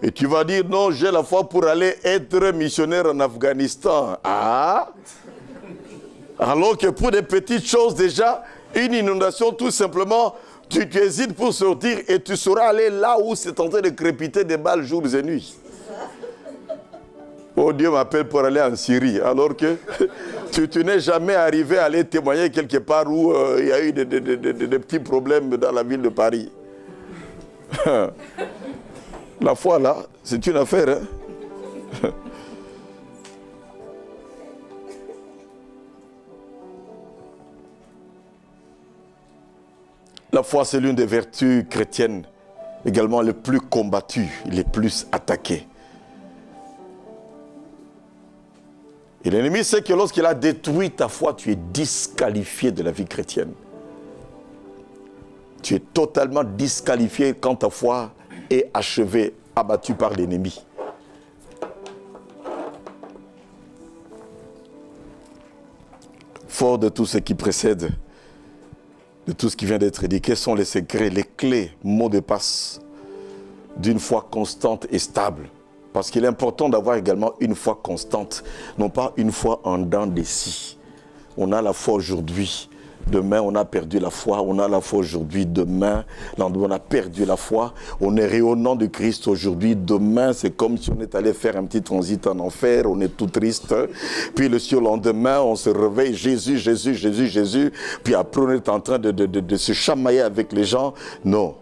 et tu vas dire non, j'ai la foi pour aller être missionnaire en Afghanistan. Ah! Alors que pour des petites choses déjà, une inondation tout simplement, tu hésites pour sortir et tu sauras aller là où c'est en train de crépiter des balles jours et nuits. Oh, Dieu m'appelle pour aller en Syrie, alors que tu n'es jamais arrivé à aller témoigner quelque part où il y a eu des petits problèmes dans la ville de Paris. La foi là, c'est une affaire. Hein? La foi, c'est l'une des vertus chrétiennes également les plus combattues, les plus attaquées. Et l'ennemi sait que lorsqu'il a détruit ta foi, tu es disqualifié de la vie chrétienne. Tu es totalement disqualifié quand ta foi est achevée, abattue par l'ennemi. Fort de tout ce qui précède, de tout ce qui vient d'être dit, quels sont les secrets, les clés, mots de passe d'une foi constante et stable? Parce qu'il est important d'avoir également une foi constante, non pas une foi en dents de scie. On a la foi aujourd'hui, demain on a perdu la foi, on a la foi aujourd'hui, demain on a perdu la foi, on est rayonnant de Christ aujourd'hui, demain c'est comme si on est allé faire un petit transit en enfer, on est tout triste, puis le surlendemain on se réveille, Jésus, Jésus, Jésus, Jésus, puis après on est en train de se chamailler avec les gens. Non.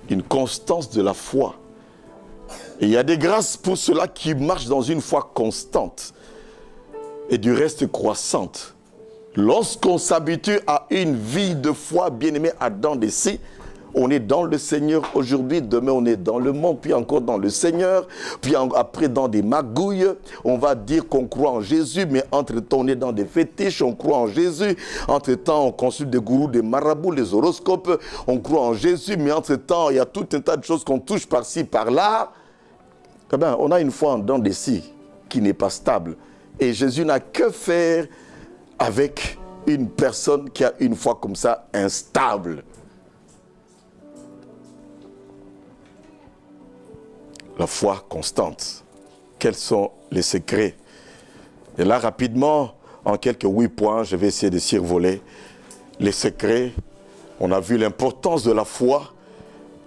Une constance de la foi. Et il y a des grâces pour ceux-là qui marchent dans une foi constante et du reste croissante. Lorsqu'on s'habitue à une vie de foi bien-aimée à dents de scie, on est dans le Seigneur aujourd'hui, demain on est dans le monde, puis encore dans le Seigneur, puis après dans des magouilles, on va dire qu'on croit en Jésus, mais entre-temps on est dans des fétiches, on croit en Jésus, entre-temps on consulte des gourous, des marabouts, les horoscopes, on croit en Jésus, mais entre-temps il y a tout un tas de choses qu'on touche par-ci, par-là. Eh bien, on a une foi en dents de scie qui n'est pas stable. Et Jésus n'a que faire avec une personne qui a une foi comme ça, instable. La foi constante. Quels sont les secrets Et là, rapidement, en quelques 8 points, je vais essayer de survoler les secrets. On a vu l'importance de la foi.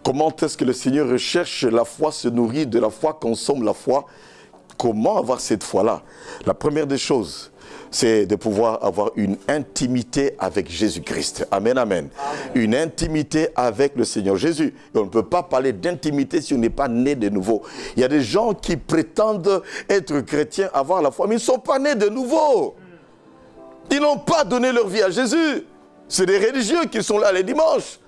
Comment est-ce que le Seigneur recherche la foi, se nourrit de la foi, consomme la foi. Comment avoir cette foi-là? La première des choses, c'est de pouvoir avoir une intimité avec Jésus-Christ. Amen, amen. Une intimité avec le Seigneur Jésus. Et on ne peut pas parler d'intimité si on n'est pas né de nouveau. Il y a des gens qui prétendent être chrétiens, avoir la foi, mais ils ne sont pas nés de nouveau. Ils n'ont pas donné leur vie à Jésus. C'est des religieux qui sont là les dimanches.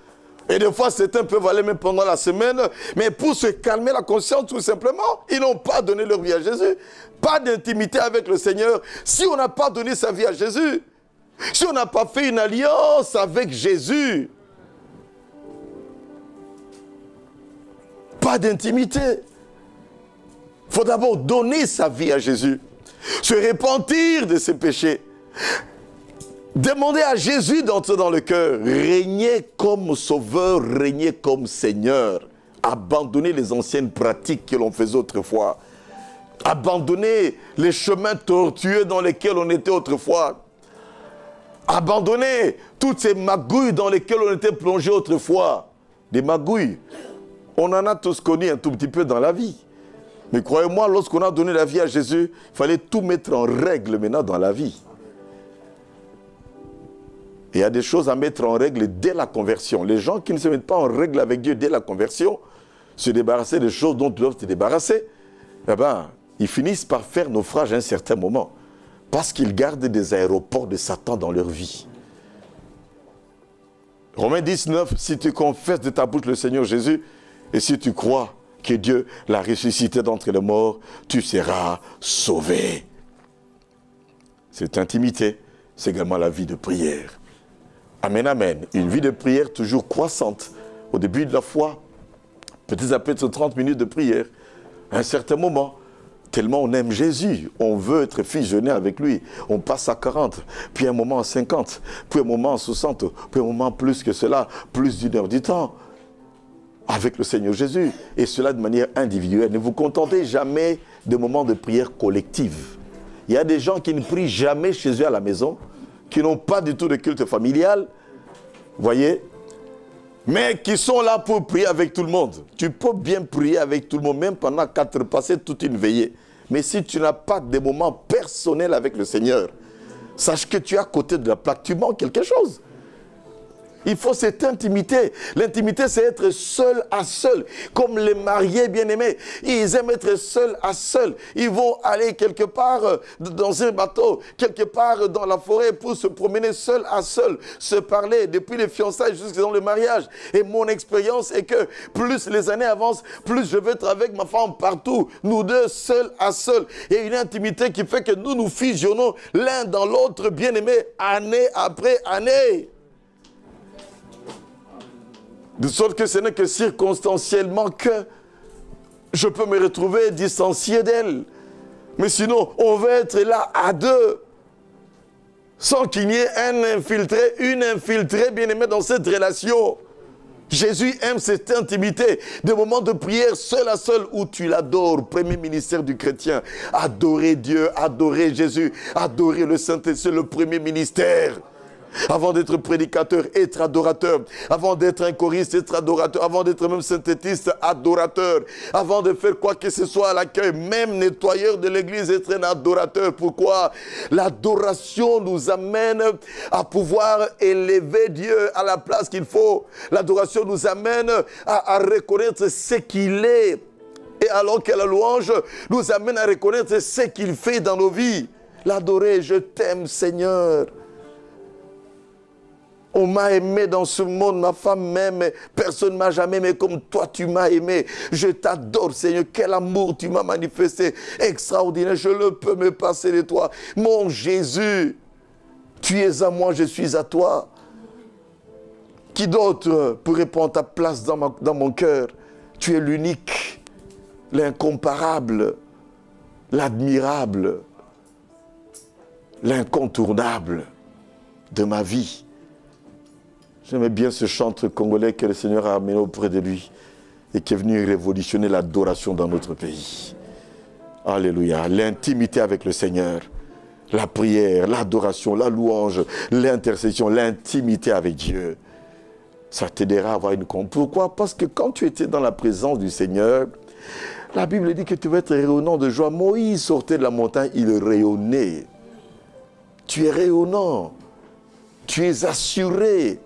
Et des fois, certains peuvent aller même pendant la semaine, mais pour se calmer la conscience, tout simplement, ils n'ont pas donné leur vie à Jésus. Pas d'intimité avec le Seigneur. Si on n'a pas donné sa vie à Jésus, si on n'a pas fait une alliance avec Jésus, pas d'intimité. Il faut d'abord donner sa vie à Jésus, se repentir de ses péchés. Demandez à Jésus d'entrer dans le cœur, régner comme sauveur, régner comme Seigneur. Abandonner les anciennes pratiques que l'on faisait autrefois. Abandonner les chemins tortueux dans lesquels on était autrefois. Abandonner toutes ces magouilles dans lesquelles on était plongé autrefois. Des magouilles, on en a tous connu un tout petit peu dans la vie. Mais croyez-moi, lorsqu'on a donné la vie à Jésus, il fallait tout mettre en règle maintenant dans la vie. Il y a des choses à mettre en règle dès la conversion. Les gens qui ne se mettent pas en règle avec Dieu dès la conversion, se débarrasser des choses dont ils doivent se débarrasser, eh bien, ils finissent par faire naufrage à un certain moment. Parce qu'ils gardent des aéroports de Satan dans leur vie. Romains 19, si tu confesses de ta bouche le Seigneur Jésus, et si tu crois que Dieu l'a ressuscité d'entre les morts, tu seras sauvé. Cette intimité, c'est également la vie de prière. Amen, amen. Une vie de prière toujours croissante. Au début de la foi, petit à petit, 30 minutes de prière. À un certain moment, tellement on aime Jésus, on veut être fusionné avec lui. On passe à 40, puis un moment à 50, puis un moment à 60, puis un moment plus que cela, plus d'une heure du temps avec le Seigneur Jésus. Et cela de manière individuelle. Ne vous contentez jamais de moments de prière collective. Il y a des gens qui ne prient jamais chez eux à la maison, qui n'ont pas du tout de culte familial, voyez, mais qui sont là pour prier avec tout le monde. Tu peux bien prier avec tout le monde, même pendant 4 passer toute une veillée. Mais si tu n'as pas de moments personnels avec le Seigneur, sache que tu es à côté de la plaque, tu manques quelque chose. Il faut cette intimité. L'intimité, c'est être seul à seul. Comme les mariés bien-aimés. Ils aiment être seul à seul. Ils vont aller quelque part dans un bateau, quelque part dans la forêt pour se promener seul à seul. Se parler depuis les fiançailles jusqu'à dans le mariage. Et mon expérience est que plus les années avancent, plus je veux être avec ma femme partout. Nous deux, seul à seul. Et une intimité qui fait que nous nous fusionnons l'un dans l'autre, bien-aimés, année après année. De sorte que ce n'est que circonstanciellement que je peux me retrouver distancié d'elle. Mais sinon, on veut être là à deux. Sans qu'il y ait un infiltré, une infiltrée bien-aimée dans cette relation. Jésus aime cette intimité, des moments de prière seul à seul où tu l'adores. Premier ministère du chrétien. Adorer Dieu, adorer Jésus, adorer le Saint-Esprit, le premier ministère. Avant d'être prédicateur, être adorateur. Avant d'être un choriste, être adorateur. Avant d'être même synthétiste, adorateur. Avant de faire quoi que ce soit à l'accueil, même nettoyeur de l'église, être un adorateur. Pourquoi? L'adoration nous amène à pouvoir élever Dieu à la place qu'il faut. L'adoration nous amène à reconnaître ce qu'il est. Et alors que la louange nous amène à reconnaître ce qu'il fait dans nos vies. L'adorer, je t'aime Seigneur. On m'a aimé dans ce monde, ma femme m'aime, personne ne m'a jamais aimé comme toi tu m'as aimé. Je t'adore Seigneur, quel amour tu m'as manifesté, extraordinaire, je ne peux me passer de toi. Mon Jésus, tu es à moi, je suis à toi. Qui d'autre pourrait prendre ta place dans mon cœur? Tu es l'unique, l'incomparable, l'admirable, l'incontournable de ma vie. J'aimais bien ce chantre congolais que le Seigneur a amené auprès de lui et qui est venu révolutionner l'adoration dans notre pays. Alléluia. L'intimité avec le Seigneur. La prière, l'adoration, la louange, l'intercession, l'intimité avec Dieu. Ça t'aidera à avoir une compréhension. Pourquoi? Parce que quand tu étais dans la présence du Seigneur, la Bible dit que tu vas être rayonnant de joie. Moïse sortait de la montagne, il rayonnait. Tu es rayonnant. Tu es assuré.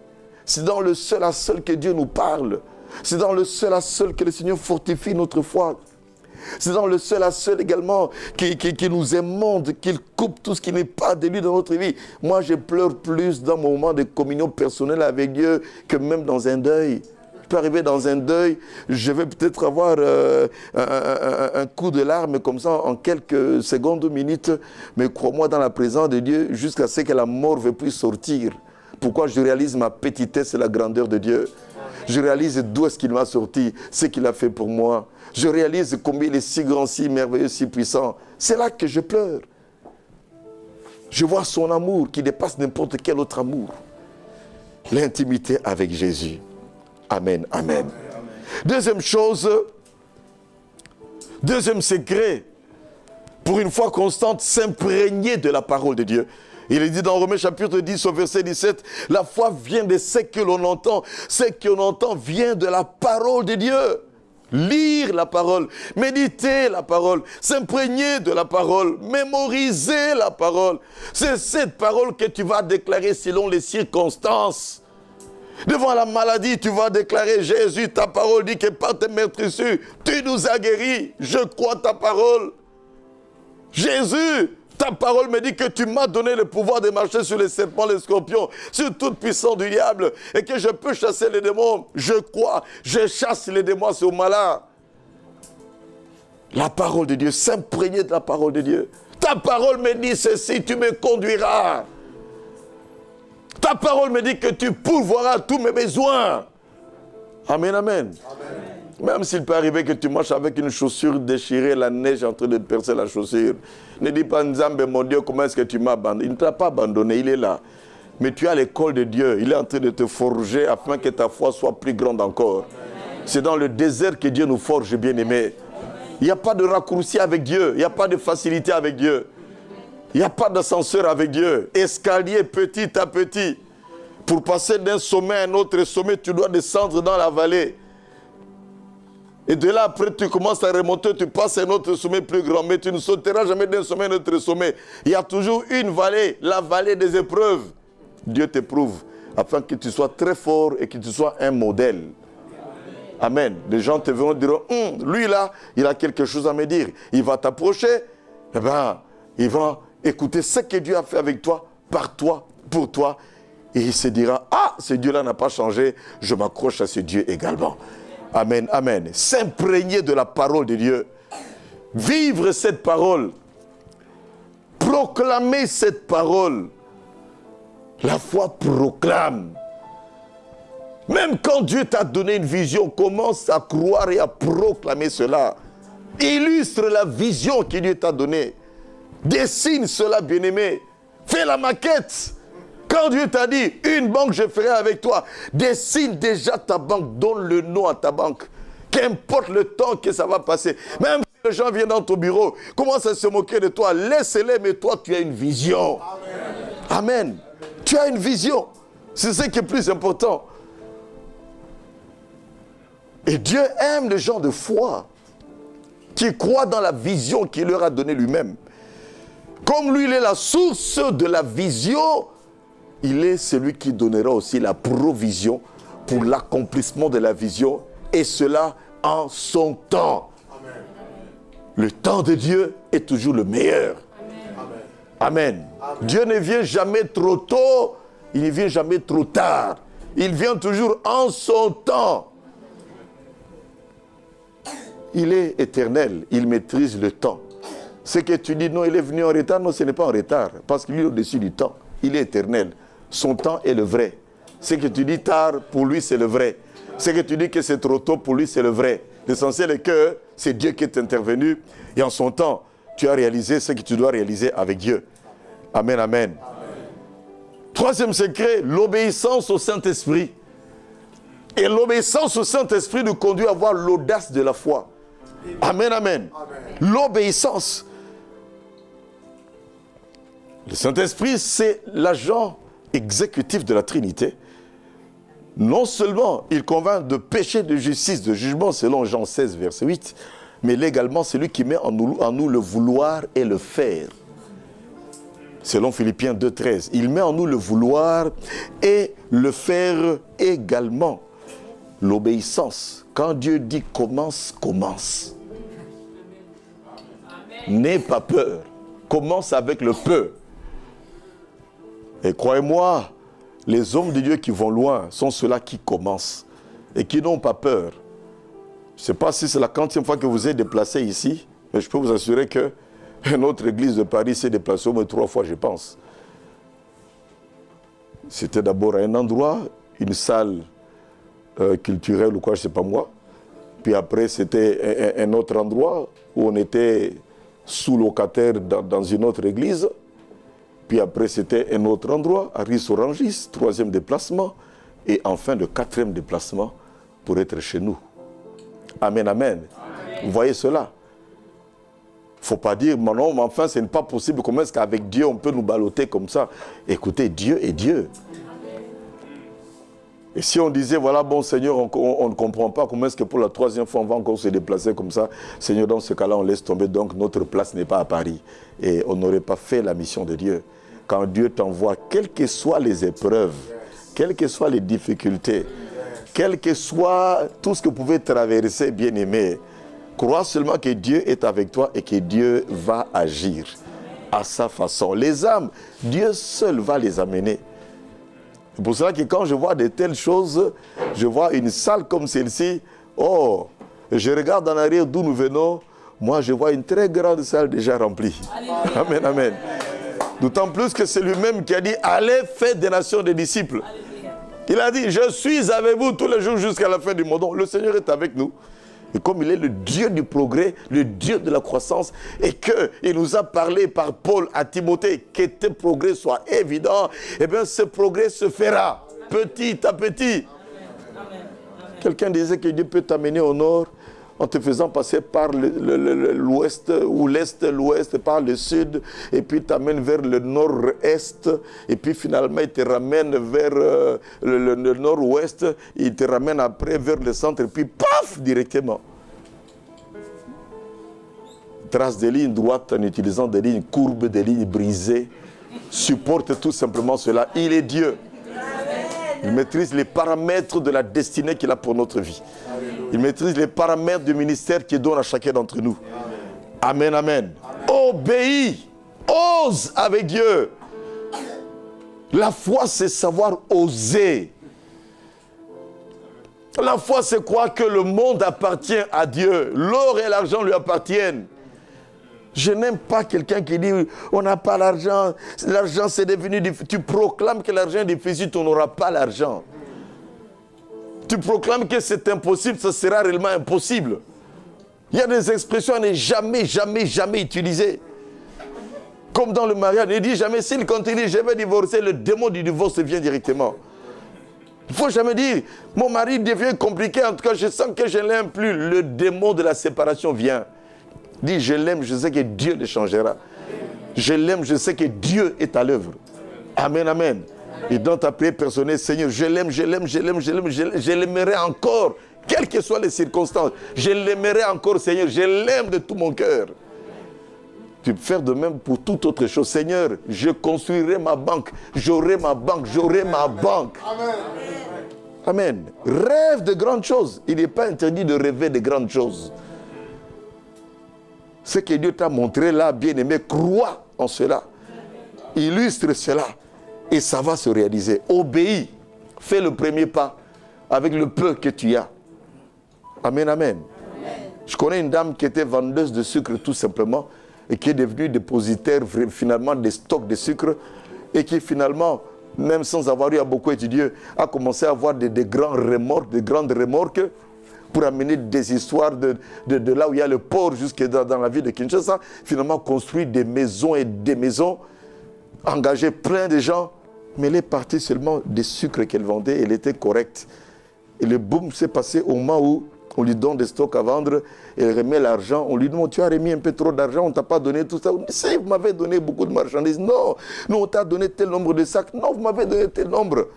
C'est dans le seul à seul que Dieu nous parle. C'est dans le seul à seul que le Seigneur fortifie notre foi. C'est dans le seul à seul également qui nous émonde, qu'il coupe tout ce qui n'est pas de lui dans notre vie. Moi, je pleure plus dans mon moment de communion personnelle avec Dieu que même dans un deuil. Je peux arriver dans un deuil, je vais peut-être avoir un coup de larmes comme ça en quelques secondes ou minutes, mais crois-moi dans la présence de Dieu jusqu'à ce que la mort ne puisse sortir. Pourquoi? Je réalise ma petitesse et la grandeur de Dieu. Je réalise d'où est-ce qu'il m'a sorti, ce qu'il a fait pour moi. Je réalise combien il est si grand, si merveilleux, si puissant. C'est là que je pleure. Je vois son amour qui dépasse n'importe quel autre amour. L'intimité avec Jésus. Amen, amen. Deuxième chose, deuxième secret, pour une foi constante, s'imprégner de la parole de Dieu. Il est dit dans Romains chapitre 10 au verset 17, la foi vient de ce que l'on entend. Ce que l'on entend vient de la parole de Dieu. Lire la parole, méditer la parole, s'imprégner de la parole, mémoriser la parole. C'est cette parole que tu vas déclarer selon les circonstances. Devant la maladie, tu vas déclarer, Jésus, ta parole dit que par tes meurtrissures, tu nous as guéris. Je crois ta parole. Jésus, ta parole me dit que tu m'as donné le pouvoir de marcher sur les serpents, les scorpions, sur toute puissance du diable, et que je peux chasser les démons. Je crois, je chasse les démons à ce moment-là. La parole de Dieu, s'imprégner de la parole de Dieu. Ta parole me dit ceci, tu me conduiras. Ta parole me dit que tu pourvoiras tous mes besoins. Amen, amen. Amen. Même s'il peut arriver que tu marches avec une chaussure déchirée, la neige est en train de percer la chaussure. Ne dis pas, Nzambe, mon Dieu, comment est-ce que tu m'as abandonné? Il ne t'a pas abandonné, il est là. Mais tu as l'école de Dieu. Il est en train de te forger afin que ta foi soit plus grande encore. C'est dans le désert que Dieu nous forge, bien-aimé. Il n'y a pas de raccourci avec Dieu. Il n'y a pas de facilité avec Dieu. Il n'y a pas d'ascenseur avec Dieu. Escalier petit à petit. Pour passer d'un sommet à un autre sommet, tu dois descendre dans la vallée. Et de là, après, tu commences à remonter, tu passes à un autre sommet plus grand. Mais tu ne sauteras jamais d'un sommet à un autre sommet. Il y a toujours une vallée, la vallée des épreuves. Dieu t'éprouve afin que tu sois très fort et que tu sois un modèle. Amen. Les gens te verront dire, lui là, il a quelque chose à me dire. Il va t'approcher, eh ben, il va écouter ce que Dieu a fait avec toi, par toi, pour toi. Et il se dira, ah, ce Dieu-là n'a pas changé, je m'accroche à ce Dieu également. Amen, amen. S'imprégner de la parole de Dieu. Vivre cette parole. Proclamer cette parole. La foi proclame. Même quand Dieu t'a donné une vision, commence à croire et à proclamer cela. Illustre la vision que Dieu t'a donnée. Dessine cela, bien-aimé. Fais la maquette. Quand Dieu t'a dit, une banque je ferai avec toi, dessine déjà ta banque, donne le nom à ta banque. Qu'importe le temps que ça va passer. Même si les gens viennent dans ton bureau, commencent à se moquer de toi, laisse-les, mais toi tu as une vision. Amen. Amen. Tu as une vision. C'est ce qui est plus important. Et Dieu aime les gens de foi qui croient dans la vision qu'il leur a donnée lui-même. Comme lui, il est la source de la vision, il est celui qui donnera aussi la provision pour l'accomplissement de la vision, et cela en son temps. Amen. Le temps de Dieu est toujours le meilleur. Amen. Amen. Amen. Dieu ne vient jamais trop tôt, il ne vient jamais trop tard. Il vient toujours en son temps. Il est éternel, il maîtrise le temps. Ce que tu dis, non, il est venu en retard, non, ce n'est pas en retard, parce qu'il est au-dessus du temps. Il est éternel. Son temps est le vrai. Ce que tu dis tard, pour lui, c'est le vrai. Ce que tu dis que c'est trop tôt, pour lui, c'est le vrai. L'essentiel est que c'est Dieu qui est intervenu, et en son temps, tu as réalisé ce que tu dois réaliser avec Dieu. Amen, amen. Amen. Troisième secret, l'obéissance au Saint-Esprit. Et l'obéissance au Saint-Esprit nous conduit à avoir l'audace de la foi. Amen, amen. L'obéissance. Le Saint-Esprit, c'est l'agent exécutif de la Trinité. Non seulement il convainc de péché, de justice, de jugement, selon Jean 16, verset 8, mais légalement, c'est lui qui met en nous le vouloir et le faire. Selon Philippiens 2, 13, il met en nous le vouloir et le faire également. L'obéissance. Quand Dieu dit commence, commence. N'aie pas peur. Commence avec le peu. Et croyez-moi, les hommes de Dieu qui vont loin sont ceux-là qui commencent et qui n'ont pas peur. Je ne sais pas si c'est la 40e fois que vous êtes déplacé ici, mais je peux vous assurer que notre église de Paris s'est déplacée au moins 3 fois, je pense. C'était d'abord à un endroit, une salle culturelle ou quoi, je ne sais pas moi. Puis après, c'était un autre endroit où on était sous-locataire dans une autre église. Puis après, c'était un autre endroit, à Ris-Orangis, 3e déplacement. Et enfin, le 4e déplacement pour être chez nous. Amen, amen. Vous voyez cela? Il ne faut pas dire, mais non, mais enfin, ce n'est pas possible. Comment est-ce qu'avec Dieu, on peut nous balloter comme ça? Écoutez, Dieu est Dieu. Et si on disait, voilà, bon Seigneur, on ne comprend pas, comment est-ce que pour la 3e fois, on va encore se déplacer comme ça? Seigneur, dans ce cas-là, on laisse tomber, donc notre place n'est pas à Paris. Et on n'aurait pas fait la mission de Dieu. Quand Dieu t'envoie, quelles que soient les épreuves, quelles que soient les difficultés, quel que soit tout ce que vous pouvez traverser, bien-aimé, crois seulement que Dieu est avec toi et que Dieu va agir à sa façon. Les âmes, Dieu seul va les amener. C'est pour cela que quand je vois de telles choses, je vois une salle comme celle-ci, oh, je regarde en arrière d'où nous venons, moi je vois une très grande salle déjà remplie. Alléluia. Amen, amen. D'autant plus que c'est lui-même qui a dit, allez, faites des nations des disciples. Alléluia. Il a dit, je suis avec vous tous les jours jusqu'à la fin du monde. Donc, le Seigneur est avec nous. Et comme il est le Dieu du progrès, le Dieu de la croissance, et qu'il nous a parlé par Paul à Timothée que tes progrès soient évidents, eh bien ce progrès se fera petit à petit. Quelqu'un disait que Dieu peut t'amener au nord en te faisant passer par l'ouest ou l'est, l'ouest, par le sud, et puis t'amène vers le nord-est, et puis finalement il te ramène vers le nord-ouest, il te ramène après vers le centre, et puis paf, directement. Trace des lignes droites en utilisant des lignes courbes, des lignes brisées, supporte tout simplement cela. Il est Dieu. Il maîtrise les paramètres de la destinée qu'il a pour notre vie. Il maîtrise les paramètres du ministère qu'il donne à chacun d'entre nous. Amen, amen. Obéis, ose avec Dieu. La foi, c'est savoir oser. La foi, c'est croire que le monde appartient à Dieu. L'or et l'argent lui appartiennent. Je n'aime pas quelqu'un qui dit on n'a pas l'argent, l'argent c'est devenu difficile. Tu proclames que l'argent est difficile, tu n'auras pas l'argent. Tu proclames que c'est impossible, ça sera réellement impossible. Il y a des expressions à ne jamais, jamais, jamais utiliser. Comme dans le mariage, il dit jamais, s'il continue, je vais divorcer, le démon du divorce vient directement. Il ne faut jamais dire, mon mari devient compliqué, en tout cas je sens que je ne l'aime plus. Le démon de la séparation vient. Dis, je l'aime, je sais que Dieu le changera. Je l'aime, je sais que Dieu est à l'œuvre. Amen, amen. Et dans ta prière personnelle, Seigneur, je l'aime, je l'aime, je l'aime, je l'aime, je l'aimerai encore, quelles que soient les circonstances. Je l'aimerai encore, Seigneur, je l'aime de tout mon cœur. Tu peux faire de même pour toute autre chose. Seigneur, je construirai ma banque, j'aurai ma banque, j'aurai ma banque. Amen. Amen. Rêve de grandes choses. Il n'est pas interdit de rêver de grandes choses. Ce que Dieu t'a montré là, bien-aimé, crois en cela. Illustre cela. Et ça va se réaliser. Obéis. Fais le premier pas avec le peu que tu as. Amen, amen. Je connais une dame qui était vendeuse de sucre tout simplement et qui est devenue dépositaire finalement des stocks de sucre et qui finalement, même sans avoir eu à beaucoup étudier, a commencé à avoir des grands remorques, des grandes remorques pour amener des histoires de là où il y a le port jusque dans la ville de Kinshasa, finalement construire des maisons et des maisons, engager plein de gens, mais elle est partie seulement des sucres qu'elle vendait, elle était correcte. Et le boom s'est passé au moment où On lui donne des stocks à vendre, elle remet l'argent. On lui dit, non, tu as remis un peu trop d'argent, on ne t'a pas donné tout ça. Si, vous m'avez donné beaucoup de marchandises. Non, nous, on t'a donné tel nombre de sacs. Non, vous m'avez donné tel nombre.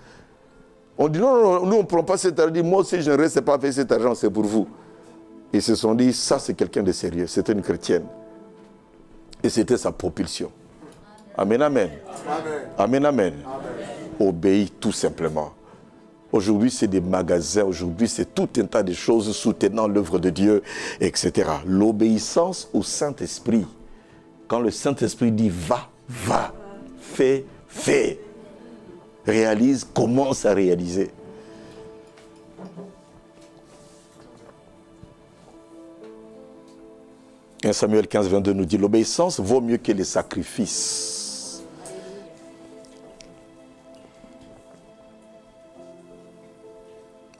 On dit, non, non, nous, on ne prend pas cet argent. Moi aussi, je ne reste pas avec cet argent, c'est pour vous. Ils se sont dit, ça, c'est quelqu'un de sérieux. C'était une chrétienne. Et c'était sa propulsion. Amen, amen. Amen, amen. Amen. Obéis tout simplement. Aujourd'hui, c'est des magasins. Aujourd'hui, c'est tout un tas de choses soutenant l'œuvre de Dieu, etc. L'obéissance au Saint-Esprit. Quand le Saint-Esprit dit va, va, fais, fais. Réalise, commence à réaliser. Et Samuel 15, 22 nous dit, l'obéissance vaut mieux que les sacrifices.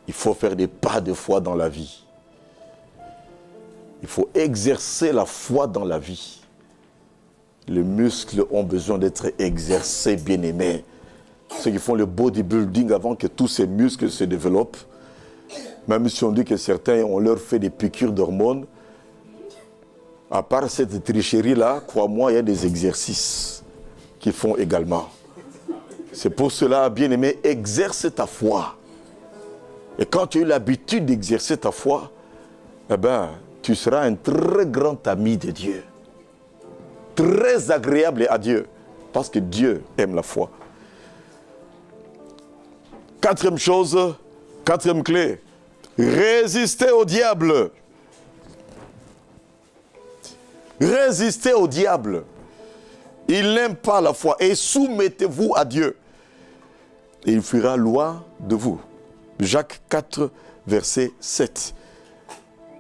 Il faut faire des pas de foi dans la vie. Il faut exercer la foi dans la vie. Les muscles ont besoin d'être exercés, bien-aimés. Ceux qui font le bodybuilding avant que tous ces muscles se développent, même si on dit que certains, on leur fait des piqûres d'hormones, à part cette tricherie-là, crois-moi, il y a des exercices qu'ils font également. C'est pour cela, bien-aimé, exerce ta foi. Et quand tu as eu l'habitude d'exercer ta foi, eh ben, tu seras un très grand ami de Dieu. Très agréable à Dieu. Parce que Dieu aime la foi. Quatrième chose, quatrième clé. Résistez au diable. Résistez au diable. Il n'aime pas la foi. Et soumettez-vous à Dieu. Et il fuira loin de vous. Jacques 4, verset 7.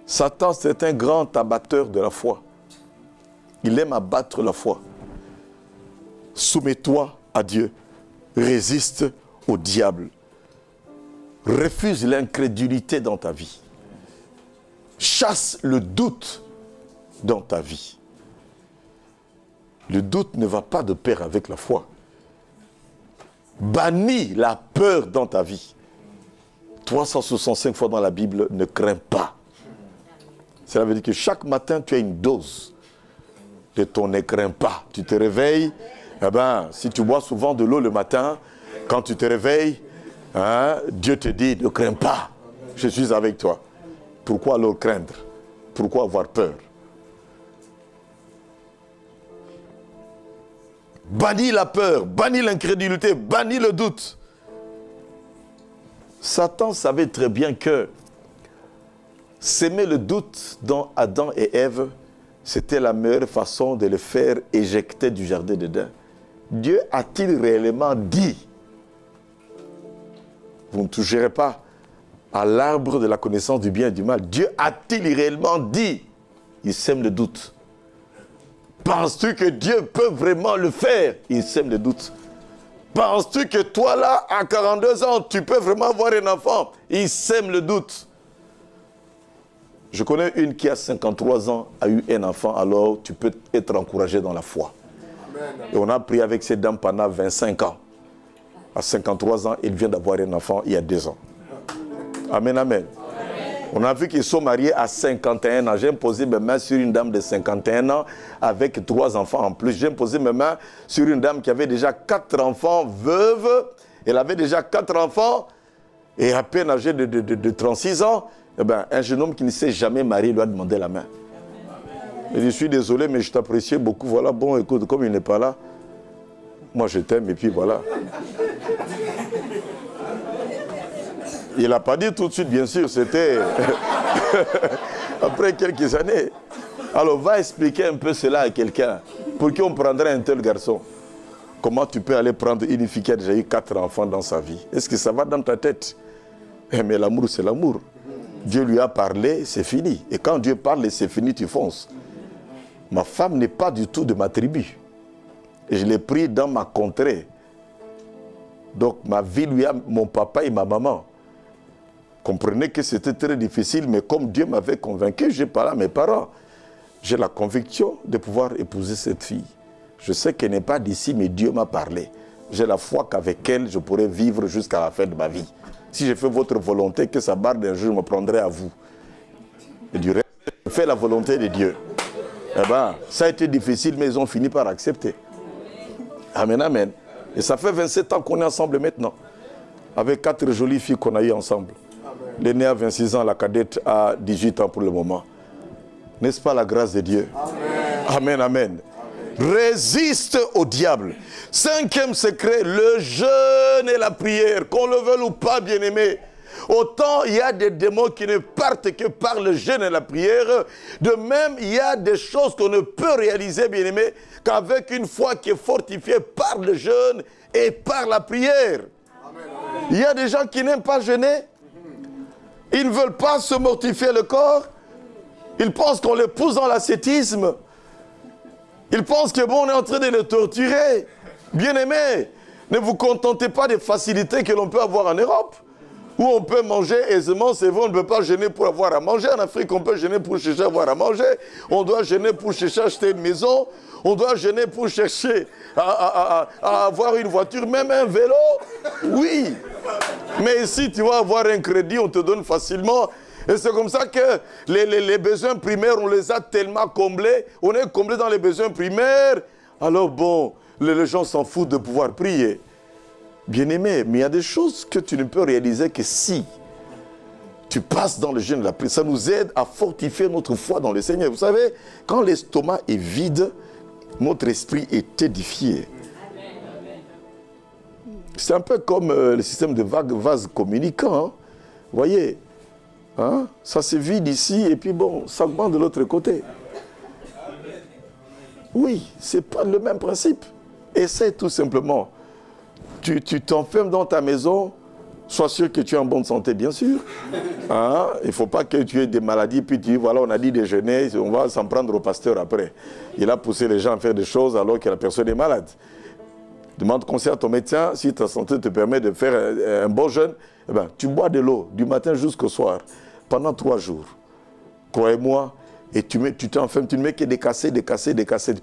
Satan, c'est un grand abatteur de la foi. Il aime abattre la foi. Soumets-toi à Dieu. Résiste au diable. Refuse l'incrédulité dans ta vie. Chasse le doute dans ta vie. Le doute ne va pas de pair avec la foi. Bannis la peur dans ta vie. 365 fois dans la Bible, ne crains pas. Cela veut dire que chaque matin, tu as une dose de ton ne crains pas. Tu te réveilles, eh ben, si tu bois souvent de l'eau le matin, quand tu te réveilles, hein, Dieu te dit, ne crains pas, je suis avec toi. Pourquoi alors craindre? Pourquoi avoir peur? Bannis la peur, bannis l'incrédulité, bannis le doute. Satan savait très bien que s'aimer le doute dans Adam et Ève, c'était la meilleure façon de le faire éjecter du jardin d'Éden. Dieu a-t-il réellement dit, vous ne toucherez pas à l'arbre de la connaissance du bien et du mal? Dieu a-t-il réellement dit, il sème le doute? Penses-tu que Dieu peut vraiment le faire? Il sème le doute. Penses-tu que toi là, à 42 ans, tu peux vraiment avoir un enfant? Il sème le doute. Je connais une qui a 53 ans, a eu un enfant, alors tu peux être encouragé dans la foi. Et on a prié avec cette dame pendant 25 ans. À 53 ans, il vient d'avoir un enfant il y a 2 ans. Amen, amen. On a vu qu'ils sont mariés à 51 ans. J'ai posé mes mains sur une dame de 51 ans avec 3 enfants en plus. J'ai posé mes mains sur une dame qui avait déjà 4 enfants, veuve. Elle avait déjà 4 enfants et à peine âgée de 36 ans. Eh ben, un jeune homme qui ne s'est jamais marié lui a demandé la main. Et je suis désolé, mais je t'appréciais beaucoup. Voilà, bon, écoute, comme il n'est pas là, moi je t'aime et puis voilà. Il n'a pas dit tout de suite, bien sûr, c'était après quelques années. Alors, va expliquer un peu cela à quelqu'un. Pour qui on prendrait un tel garçon? Comment tu peux aller prendre une fille qui a déjà eu 4 enfants dans sa vie? Est-ce que ça va dans ta tête? Mais l'amour, c'est l'amour. Dieu lui a parlé, c'est fini. Et quand Dieu parle, c'est fini, tu fonces. Ma femme n'est pas du tout de ma tribu. Et je l'ai pris dans ma contrée. Donc, ma vie lui a mon papa et ma maman. Comprenez que c'était très difficile, mais comme Dieu m'avait convaincu, j'ai parlé à mes parents. J'ai la conviction de pouvoir épouser cette fille. Je sais qu'elle n'est pas d'ici, mais Dieu m'a parlé. J'ai la foi qu'avec elle, je pourrai vivre jusqu'à la fin de ma vie. Si je fais votre volonté, que ça barre d'un jour, je me prendrai à vous. Et du reste, fais la volonté de Dieu. Eh bien, ça a été difficile, mais ils ont fini par accepter. Amen, amen. Et ça fait 27 ans qu'on est ensemble maintenant. Avec 4 jolies filles qu'on a eues ensemble. L'aînée a 26 ans, la cadette a 18 ans pour le moment. N'est-ce pas la grâce de Dieu? Amen, amen. Amen. Résiste au diable. 5e secret, le jeûne et la prière. Qu'on le veuille ou pas, bien-aimé. Autant il y a des démons qui ne partent que par le jeûne et la prière. De même, il y a des choses qu'on ne peut réaliser, bien-aimé, qu'avec une foi qui est fortifiée par le jeûne et par la prière. Amen. Il y a des gens qui n'aiment pas jeûner. Ils ne veulent pas se mortifier le corps. Ils pensent qu'on les pousse dans l'ascétisme. Ils pensent que bon, on est en train de les torturer. Bien-aimés, ne vous contentez pas des facilités que l'on peut avoir en Europe, où on peut manger aisément. C'est vrai, on ne peut pas gêner pour avoir à manger. En Afrique, on peut gêner pour chercher à avoir à manger. On doit gêner pour chercher à acheter une maison. On doit gêner pour chercher à avoir une voiture, même un vélo. Oui. Mais ici, tu vas avoir un crédit, on te donne facilement. Et c'est comme ça que les besoins primaires, on les a tellement comblés. On est comblé dans les besoins primaires. Alors bon, les gens s'en foutent de pouvoir prier. Bien-aimé, mais il y a des choses que tu ne peux réaliser que si tu passes dans le jeûne de la prière. Ça nous aide à fortifier notre foi dans le Seigneur. Vous savez, quand l'estomac est vide, notre esprit est édifié. C'est un peu comme le système de vase communicant. Hein. Vous voyez, hein? Ça se vide ici et puis bon, ça augmente de l'autre côté. Oui, c'est pas le même principe. Essaie tout simplement. Tu t'enfermes dans ta maison, sois sûr que tu es en bonne santé, bien sûr. Hein? Il ne faut pas que tu aies des maladies, puis tu dis, voilà, on a dit déjeuner, on va s'en prendre au pasteur après. Il a poussé les gens à faire des choses alors que la personne est malade. Demande conseil à ton médecin, si ta santé te permet de faire un bon jeûne, eh ben, tu bois de l'eau du matin jusqu'au soir, pendant 3 jours. Croyez-moi, et tu t'enfermes, tu ne mets que des cassettes,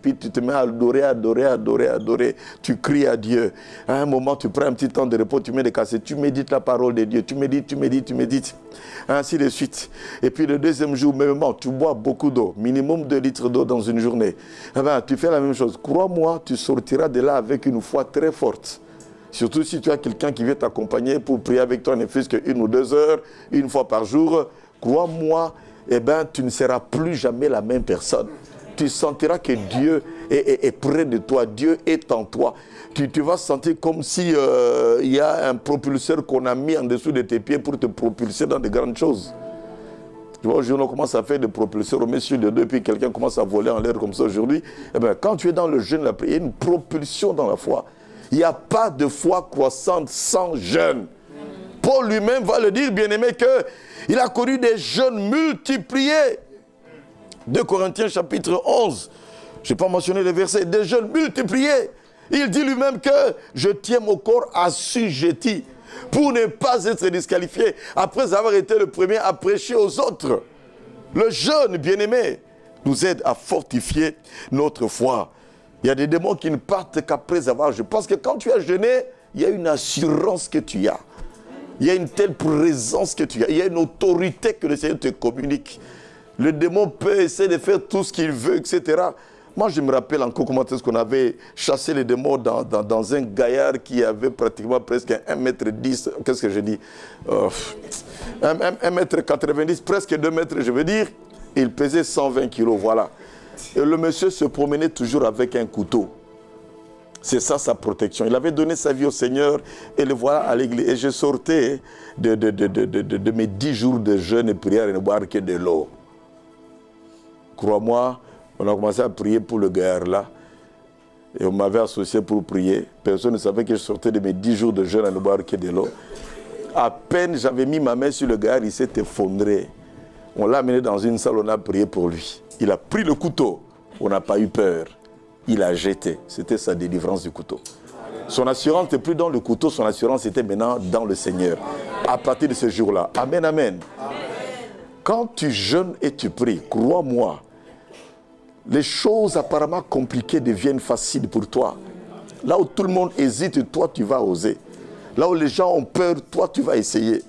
puis tu te mets à adorer. Tu cries à Dieu. À un moment, tu prends un petit temps de repos, tu mets des cassettes, tu médites la parole de Dieu, tu médites. Ainsi de suite. Et puis le deuxième jour, même tu bois beaucoup d'eau, minimum 2 litres d'eau dans une journée. Eh ben, tu fais la même chose. Crois-moi, tu sortiras de là avec une foi très forte. Surtout si tu as quelqu'un qui vient t'accompagner pour prier avec toi, ne fût-ce que 1 ou 2 heures, une fois par jour. Crois-moi, eh ben, tu ne seras plus jamais la même personne. Tu sentiras que Dieu est près de toi, Dieu est en toi. Tu vas sentir comme si y a un propulseur qu'on a mis en dessous de tes pieds pour te propulser dans de grandes choses. Tu vois, aujourd'hui, on commence à faire des propulseurs, on met sur les deux, puis quelqu'un commence à voler en l'air comme ça aujourd'hui. Eh ben, quand tu es dans le jeûne, il y a une propulsion dans la foi. Il n'y a pas de foi croissante sans jeûne. Paul lui-même va le dire, bien-aimé, qu'il a connu des jeûnes multipliés. 2 Corinthiens chapitre 11, je n'ai pas mentionné les versets, des jeûnes multipliés. Il dit lui-même que je tiens mon corps assujetti pour ne pas être disqualifié après avoir été le premier à prêcher aux autres. Le jeûne, bien-aimé, nous aide à fortifier notre foi. Il y a des démons qui ne partent qu'après avoir jeûné. Parce que quand tu as jeûné, il y a une assurance que tu as. Il y a une telle présence que tu as. Il y a une autorité que le Seigneur te communique. Le démon peut essayer de faire tout ce qu'il veut, etc. Moi, je me rappelle encore comment est-ce qu'on avait chassé les démons dans un gaillard qui avait pratiquement presque 1,10 m. Qu'est-ce que je dis 1,90 m, presque 2 mètres, je veux dire. Il pesait 120 kilos, voilà. Et le monsieur se promenait toujours avec un couteau. C'est ça sa protection. Il avait donné sa vie au Seigneur et le voilà à l'église. Et je sortais de mes 10 jours de jeûne et prière et ne boire que de l'eau. Crois-moi, on a commencé à prier pour le gaillard là. Et on m'avait associé pour prier. Personne ne savait que je sortais de mes 10 jours de jeûne à ne boire que de l'eau. À peine j'avais mis ma main sur le gaillard, il s'est effondré. On l'a amené dans une salle, on a prié pour lui. Il a pris le couteau. On n'a pas eu peur. Il a jeté. C'était sa délivrance du couteau. Son assurance n'était plus dans le couteau, son assurance était maintenant dans le Seigneur. À partir de ce jour-là. Amen, amen. Quand tu jeûnes et tu pries, crois-moi, les choses apparemment compliquées deviennent faciles pour toi. Là où tout le monde hésite, toi tu vas oser. Là où les gens ont peur, toi tu vas essayer.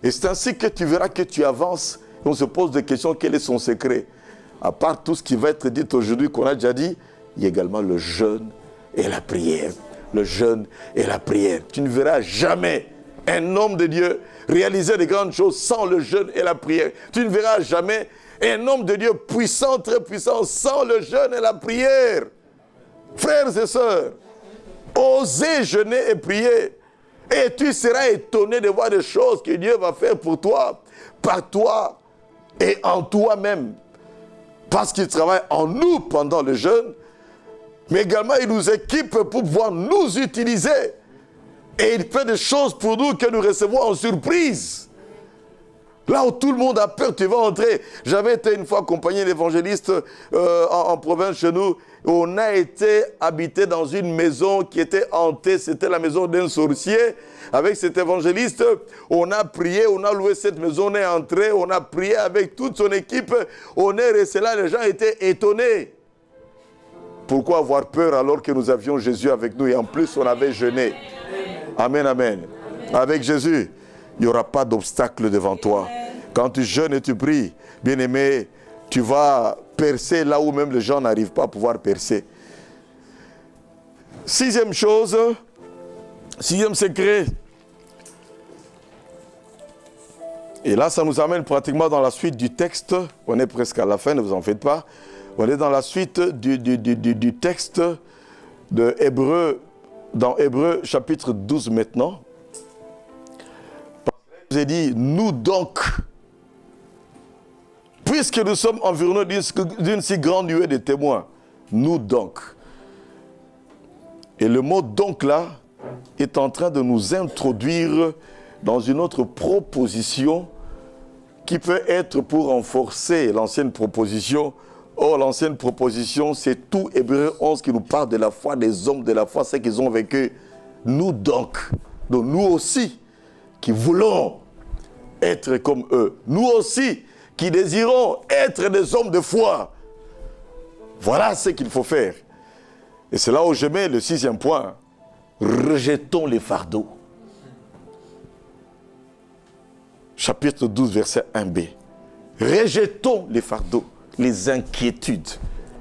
Et c'est ainsi que tu verras que tu avances on se pose des questions, quel est son secret? À part tout ce qui va être dit aujourd'hui, qu'on a déjà dit, il y a également le jeûne et la prière. Le jeûne et la prière. Tu ne verras jamais un homme de Dieu réaliser de grandes choses sans le jeûne et la prière. Tu ne verras jamais un homme de Dieu puissant, très puissant, sans le jeûne et la prière. Frères et sœurs, osez jeûner et prier. Et tu seras étonné de voir des choses que Dieu va faire pour toi, par toi et en toi-même. Parce qu'il travaille en nous pendant le jeûne, mais également il nous équipe pour pouvoir nous utiliser. Et il fait des choses pour nous que nous recevons en surprise. Là où tout le monde a peur, tu vas entrer. J'avais été une fois accompagné d'évangélistes en province chez nous. On a été habité dans une maison qui était hantée. C'était la maison d'un sorcier. Avec cet évangéliste, on a prié, on a loué cette maison, on est entré, on a prié avec toute son équipe. On est resté là, les gens étaient étonnés. Pourquoi avoir peur alors que nous avions Jésus avec nous et en plus on avait jeûné? Amen, amen. Avec Jésus, il n'y aura pas d'obstacle devant toi. Quand tu jeûnes et tu pries, bien-aimé, tu vas percer là où même les gens n'arrivent pas à pouvoir percer. Sixième chose, sixième secret. Et là, ça nous amène pratiquement dans la suite du texte. On est presque à la fin, ne vous en faites pas. On est dans la suite du texte de Hébreu, dans Hébreu chapitre 12 maintenant. Je vous ai dit, nous donc, puisque nous sommes environnés d'une si grande nuée de témoins, nous donc. Et le mot donc là est en train de nous introduire dans une autre proposition qui peut être pour renforcer l'ancienne proposition. Or, l'ancienne proposition, c'est tout Hébreu 11 qui nous parle de la foi des hommes, de la foi, ce qu'ils ont vécu. Nous donc nous aussi, qui voulons être comme eux, nous aussi, qui désirons être des hommes de foi. Voilà ce qu'il faut faire. Et c'est là où je mets le sixième point. Rejetons les fardeaux. Chapitre 12, verset 1b. Rejetons les fardeaux, les inquiétudes,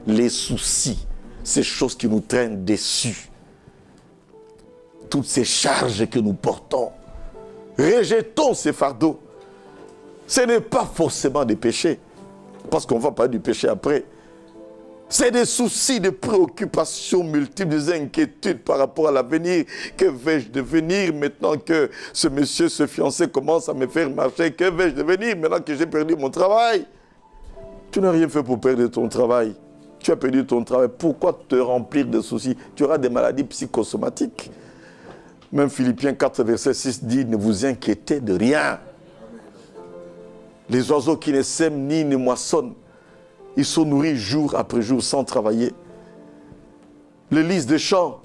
les soucis, ces choses qui nous traînent dessus. Toutes ces charges que nous portons. Rejetons ces fardeaux. Ce n'est pas forcément des péchés, parce qu'on va parler du péché après. C'est des soucis, des préoccupations multiples, des inquiétudes par rapport à l'avenir. Que vais-je devenir maintenant que ce monsieur, ce fiancé commence à me faire marcher? Que vais-je devenir maintenant que j'ai perdu mon travail? Tu n'as rien fait pour perdre ton travail. Tu as perdu ton travail. Pourquoi te remplir de soucis? Tu auras des maladies psychosomatiques. Même Philippiens 4, verset 6 dit, ne vous inquiétez de rien. Les oiseaux qui ne sèment ni ne moissonnent, ils sont nourris jour après jour sans travailler. Le lys des champs,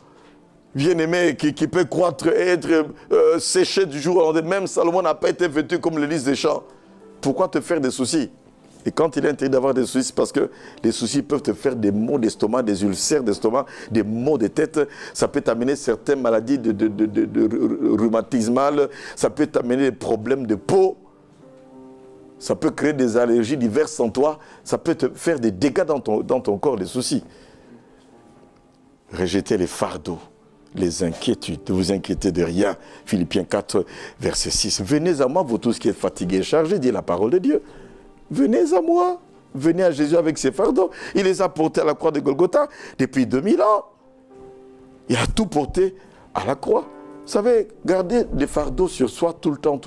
bien-aimé, qui peut croître et être séché du jour au lendemain. Même Salomon n'a pas été vêtu comme le lys des champs. Pourquoi te faire des soucis? Et quand il est intérêt d'avoir des soucis, c'est parce que les soucis peuvent te faire des maux d'estomac, des ulcères d'estomac, des maux de tête. Ça peut t'amener certaines maladies rhumatismales. Ça peut t'amener des problèmes de peau. Ça peut créer des allergies diverses en toi. Ça peut te faire des dégâts dans ton corps, des soucis. Rejetez les fardeaux, les inquiétudes. Ne vous inquiétez de rien. Philippiens 4, verset 6. Venez à moi, vous tous qui êtes fatigués et chargés, dit la parole de Dieu. Venez à moi. Venez à Jésus avec ses fardeaux. Il les a portés à la croix de Golgotha depuis 2000 ans. Il a tout porté à la croix. Vous savez, garder des fardeaux sur soi tout le temps,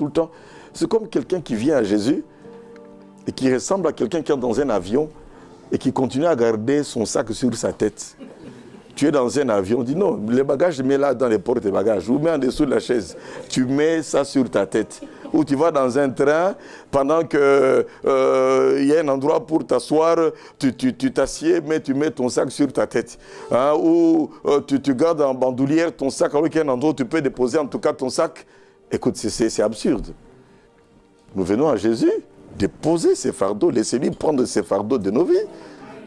c'est comme quelqu'un qui vient à Jésus et qui ressemble à quelqu'un qui est dans un avion et qui continue à garder son sac sur sa tête. Tu es dans un avion, on dit non, les bagages, mets là dans les portes des bagages, ou mets en dessous de la chaise. Tu mets ça sur ta tête. Ou tu vas dans un train, pendant qu'il y a un endroit pour t'asseoir, tu t'assieds, mais tu mets ton sac sur ta tête. Hein? Ou tu gardes en bandoulière ton sac, alors qu'il y a un endroit où tu peux déposer en tout cas ton sac. Écoute, c'est absurde. Nous venons à Jésus, déposer ses fardeaux, laissez-lui prendre ses fardeaux de nos vies.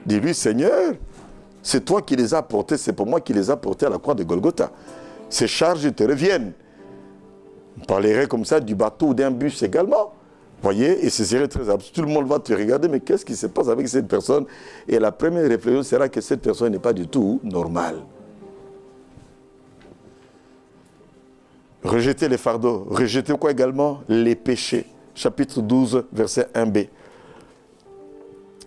Dis-lui, Seigneur, c'est toi qui les as portés, c'est pour moi qui les as portés à la croix de Golgotha. Ces charges te reviennent. On parlerait comme ça du bateau ou d'un bus également. Voyez, et ce serait très absurde. Tout le monde va te regarder, mais qu'est-ce qui se passe avec cette personne? Et la première réflexion sera que cette personne n'est pas du tout normale. Rejeter les fardeaux. Rejeter quoi également? Les péchés. Chapitre 12, verset 1b.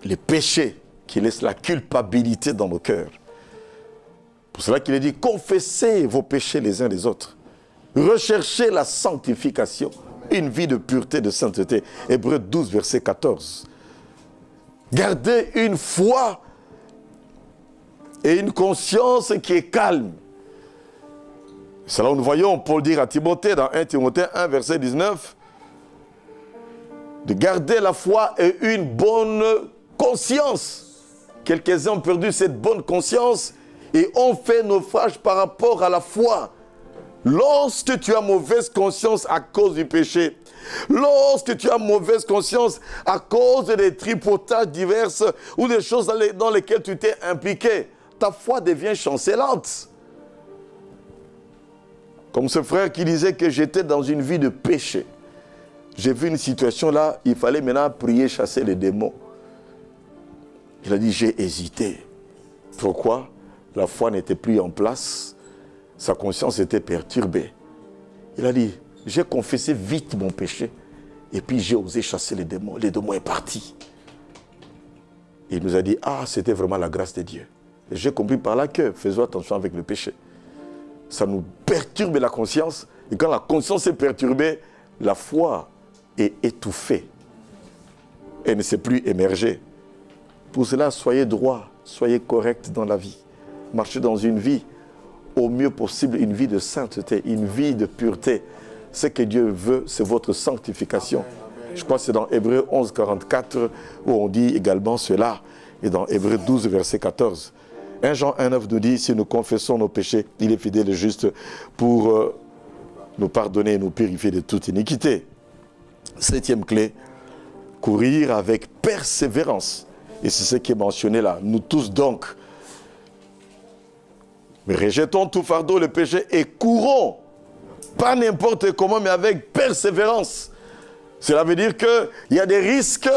Les péchés qui laissent la culpabilité dans nos cœurs. Pour cela qu'il est dit, confessez vos péchés les uns les autres. Recherchez la sanctification. Une vie de pureté, de sainteté. Hébreux 12, verset 14. Gardez une foi et une conscience qui est calme. C'est là où nous voyons Paul dire à Timothée, dans 1 Timothée 1, verset 19, de garder la foi et une bonne conscience. Quelques-uns ont perdu cette bonne conscience et ont fait naufrage par rapport à la foi. Lorsque tu as mauvaise conscience à cause du péché, lorsque tu as mauvaise conscience à cause des tripotages divers ou des choses dans lesquelles tu t'es impliqué, ta foi devient chancelante. Comme ce frère qui disait que j'étais dans une vie de péché. J'ai vu une situation là, il fallait maintenant prier, chasser les démons. Il a dit, j'ai hésité. Pourquoi? La foi n'était plus en place. Sa conscience était perturbée. Il a dit, j'ai confessé vite mon péché. Et puis j'ai osé chasser les démons. Les démons sont partis. Il nous a dit, ah, c'était vraiment la grâce de Dieu. Et j'ai compris par là que faisons attention avec le péché. Ça nous perturbe la conscience. Et quand la conscience est perturbée, la foi est étouffée. Elle ne sait plus émerger. Pour cela, soyez droit, soyez correct dans la vie. Marchez dans une vie au mieux possible, une vie de sainteté, une vie de pureté. Ce que Dieu veut, c'est votre sanctification. Je crois que c'est dans Hébreux 11, 44 où on dit également cela. Et dans Hébreux 12, verset 14. 1 Jean 1, 9 nous dit, si nous confessons nos péchés, il est fidèle et juste pour nous pardonner et nous purifier de toute iniquité. 7e clé, courir avec persévérance. Et c'est ce qui est mentionné là. Nous tous donc, mais rejetons tout fardeau, le péché, et courons, pas n'importe comment, mais avec persévérance. Cela veut dire qu'il y a des risques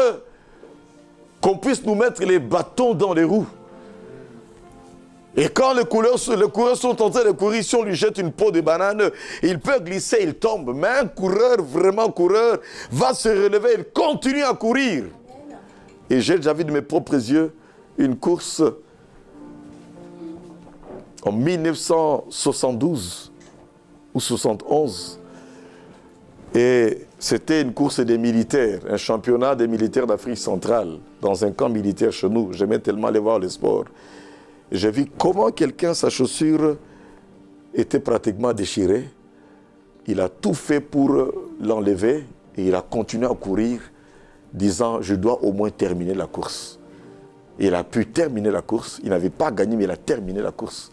qu'on puisse nous mettre les bâtons dans les roues. Et quand les coureurs sont en train de courir, si on lui jette une peau de banane, il peut glisser, il tombe. Mais un coureur, vraiment coureur, va se relever, il continue à courir. Et j'ai déjà vu de mes propres yeux une course en 1972 ou 71. Et c'était une course des militaires, un championnat des militaires d'Afrique centrale, dans un camp militaire chez nous. J'aimais tellement aller voir le sport. J'ai vu comment quelqu'un, sa chaussure était pratiquement déchirée. Il a tout fait pour l'enlever et il a continué à courir, disant, je dois au moins terminer la course. Et il a pu terminer la course. Il n'avait pas gagné, mais il a terminé la course.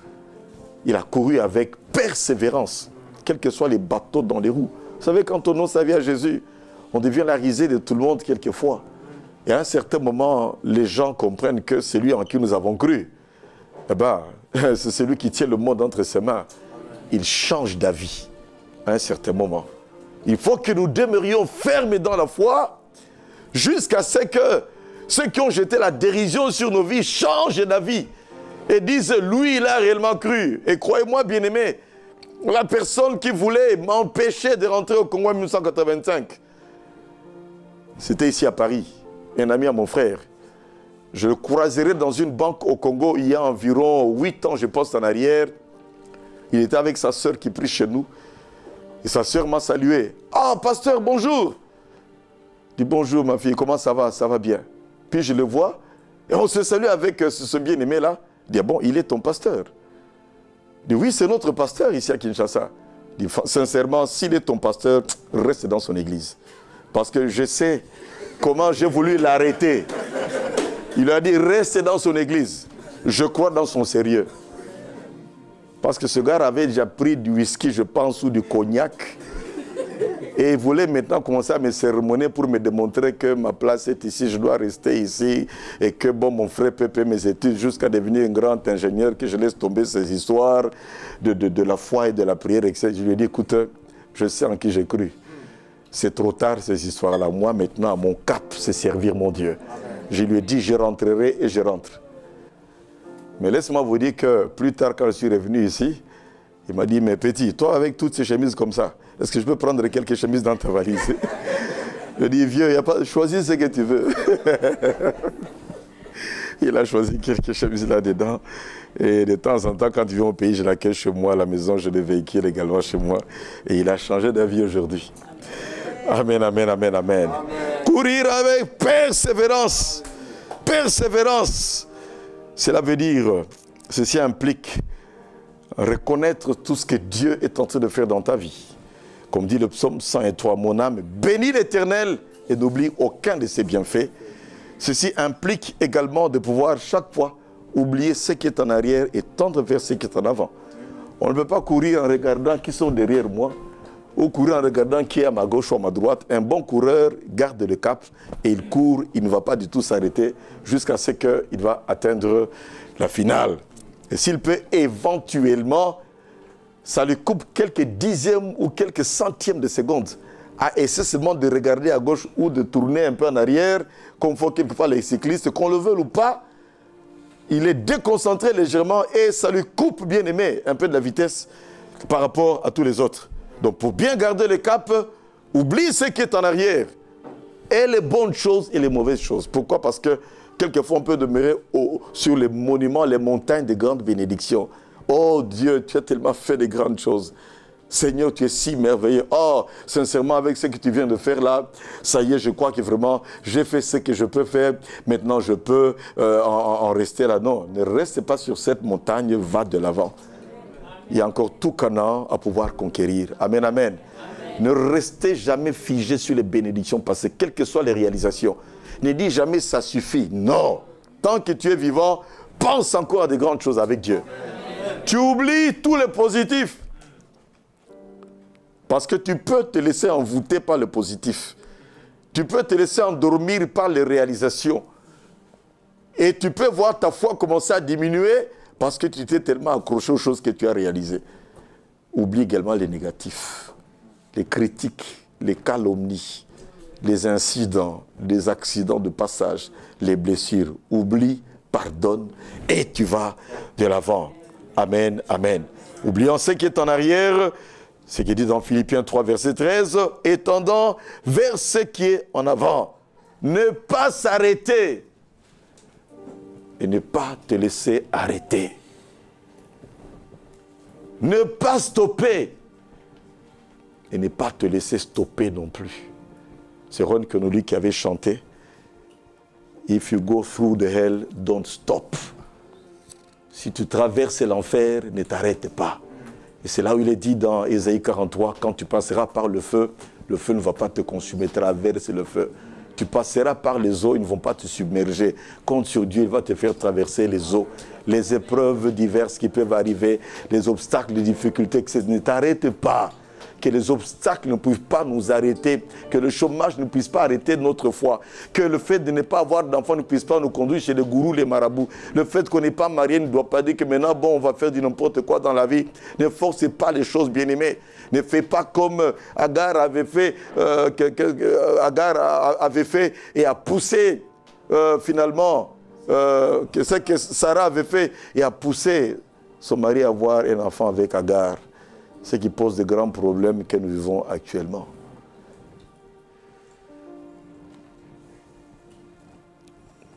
Il a couru avec persévérance, quels que soient les bateaux dans les roues. Vous savez, quand on donne sa vie à Jésus, on devient la risée de tout le monde quelquefois. Et à un certain moment, les gens comprennent que c'est lui en qui nous avons cru. Eh bien, c'est celui qui tient le monde entre ses mains. Il change d'avis à un certain moment. Il faut que nous demeurions fermes dans la foi jusqu'à ce que ceux qui ont jeté la dérision sur nos vies changent d'avis et disent, lui, il a réellement cru. Et croyez-moi, bien-aimés, la personne qui voulait m'empêcher de rentrer au Congo en 1985, c'était ici à Paris, un ami à mon frère. Je le croiserai dans une banque au Congo il y a environ 8 ans, je pense en arrière. Il était avec sa sœur qui prie chez nous. Et sa sœur m'a salué. « Ah, pasteur, bonjour !» Je dis « Bonjour ma fille, comment ça va? Ça va bien. » Puis je le vois et on se salue avec ce bien-aimé là. Je dis « Bon, il est ton pasteur. » Je dis « Oui, c'est notre pasteur ici à Kinshasa. » Je dis « Sincèrement, s'il est ton pasteur, reste dans son église. Parce que je sais comment j'ai voulu l'arrêter. » Il lui a dit, restez dans son église. Je crois dans son sérieux. Parce que ce gars avait déjà pris du whisky, je pense, ou du cognac. Et il voulait maintenant commencer à me sermonner pour me démontrer que ma place est ici, je dois rester ici. Et que bon, mon frère peut payer mes études jusqu'à devenir un grand ingénieur, que je laisse tomber ces histoires de la foi et de la prière, etc. Je lui ai dit, écoute, je sais en qui j'ai cru. c'est trop tard ces histoires-là. Moi maintenant, mon cap, c'est servir mon Dieu. Je lui ai dit, je rentrerai et je rentre. Mais laisse-moi vous dire que plus tard, quand je suis revenu ici, il m'a dit, mais petit, toi avec toutes ces chemises comme ça, est-ce que je peux prendre quelques chemises dans ta valise? Je lui ai dit, vieux, il n'y a pas, choisis ce que tu veux. Il a choisi quelques chemises là-dedans. Et de temps en temps, quand il vient au pays, je l'accueille chez moi, à la maison, je le véhicule également chez moi. Et il a changé d'avis aujourd'hui. Amen, amen, amen, amen. Courir avec persévérance. Persévérance. Cela veut dire, ceci implique reconnaître tout ce que Dieu est en train de faire dans ta vie. Comme dit le psaume 103, mon âme bénit l'Éternel et n'oublie aucun de ses bienfaits. Ceci implique également de pouvoir chaque fois oublier ce qui est en arrière et tendre vers ce qui est en avant. On ne peut pas courir en regardant qui sont derrière moi ou courir en regardant qui est à ma gauche ou à ma droite. Un bon coureur garde le cap et il court, il ne va pas du tout s'arrêter jusqu'à ce qu'il va atteindre la finale. Et s'il peut éventuellement, ça lui coupe quelques dixièmes ou quelques centièmes de secondes à essayer seulement de regarder à gauche ou de tourner un peu en arrière, comme font quelquefois les cyclistes, qu'on le veuille ou pas, il est déconcentré légèrement et ça lui coupe, bien aimé, un peu de la vitesse par rapport à tous les autres. Donc pour bien garder le cap, oublie ce qui est en arrière, et les bonnes choses et les mauvaises choses. Pourquoi? Parce que quelquefois on peut demeurer sur les monuments, les montagnes de grandes bénédictions. Oh Dieu, tu as tellement fait de grandes choses. Seigneur, tu es si merveilleux. Oh, sincèrement, avec ce que tu viens de faire là, ça y est, je crois que vraiment, j'ai fait ce que je peux faire. Maintenant, je peux en rester là. Non, ne reste pas sur cette montagne, va de l'avant. Il y a encore tout Canaan à pouvoir conquérir. Amen, amen. Ne restez jamais figé sur les bénédictions passées, quelles que soient les réalisations. Ne dis jamais ça suffit. Non. Tant que tu es vivant, pense encore à de grandes choses avec Dieu. Tu oublies tous les positifs. Parce que tu peux te laisser envoûter par le positif. Tu peux te laisser endormir par les réalisations. Et tu peux voir ta foi commencer à diminuer parce que tu t'es tellement accroché aux choses que tu as réalisées. Oublie également les négatifs, les critiques, les calomnies, les incidents, les accidents de passage, les blessures. Oublie, pardonne et tu vas de l'avant. Amen, amen. Oublions ce qui est en arrière. Ce qui est dit dans Philippiens 3, verset 13, étendant vers ce qui est en avant. Ne pas s'arrêter et ne pas te laisser arrêter. Ne pas stopper et ne pas te laisser stopper non plus. C'est Ron Kenoly qui avait chanté « If you go through the hell, don't stop ». Si tu traverses l'enfer, ne t'arrête pas. Et c'est là où il est dit dans Ésaïe 43, quand tu passeras par le feu ne va pas te consumer, traverse le feu. Tu passeras par les eaux, ils ne vont pas te submerger. Compte sur Dieu, il va te faire traverser les eaux. Les épreuves diverses qui peuvent arriver, les obstacles, les difficultés, etc. Ne t'arrête pas. Que les obstacles ne puissent pas nous arrêter, que le chômage ne puisse pas arrêter notre foi, que le fait de ne pas avoir d'enfants ne puisse pas nous conduire chez les gourous, les marabouts. Le fait qu'on n'est pas marié ne doit pas dire que maintenant, bon, on va faire du n'importe quoi dans la vie. Ne forcez pas les choses, bien-aimés. Ne fais pas comme Agar avait fait, et a poussé finalement, que ce que Sarah avait fait et a poussé son mari à avoir un enfant avec Agar. Ce qui pose de grands problèmes que nous vivons actuellement.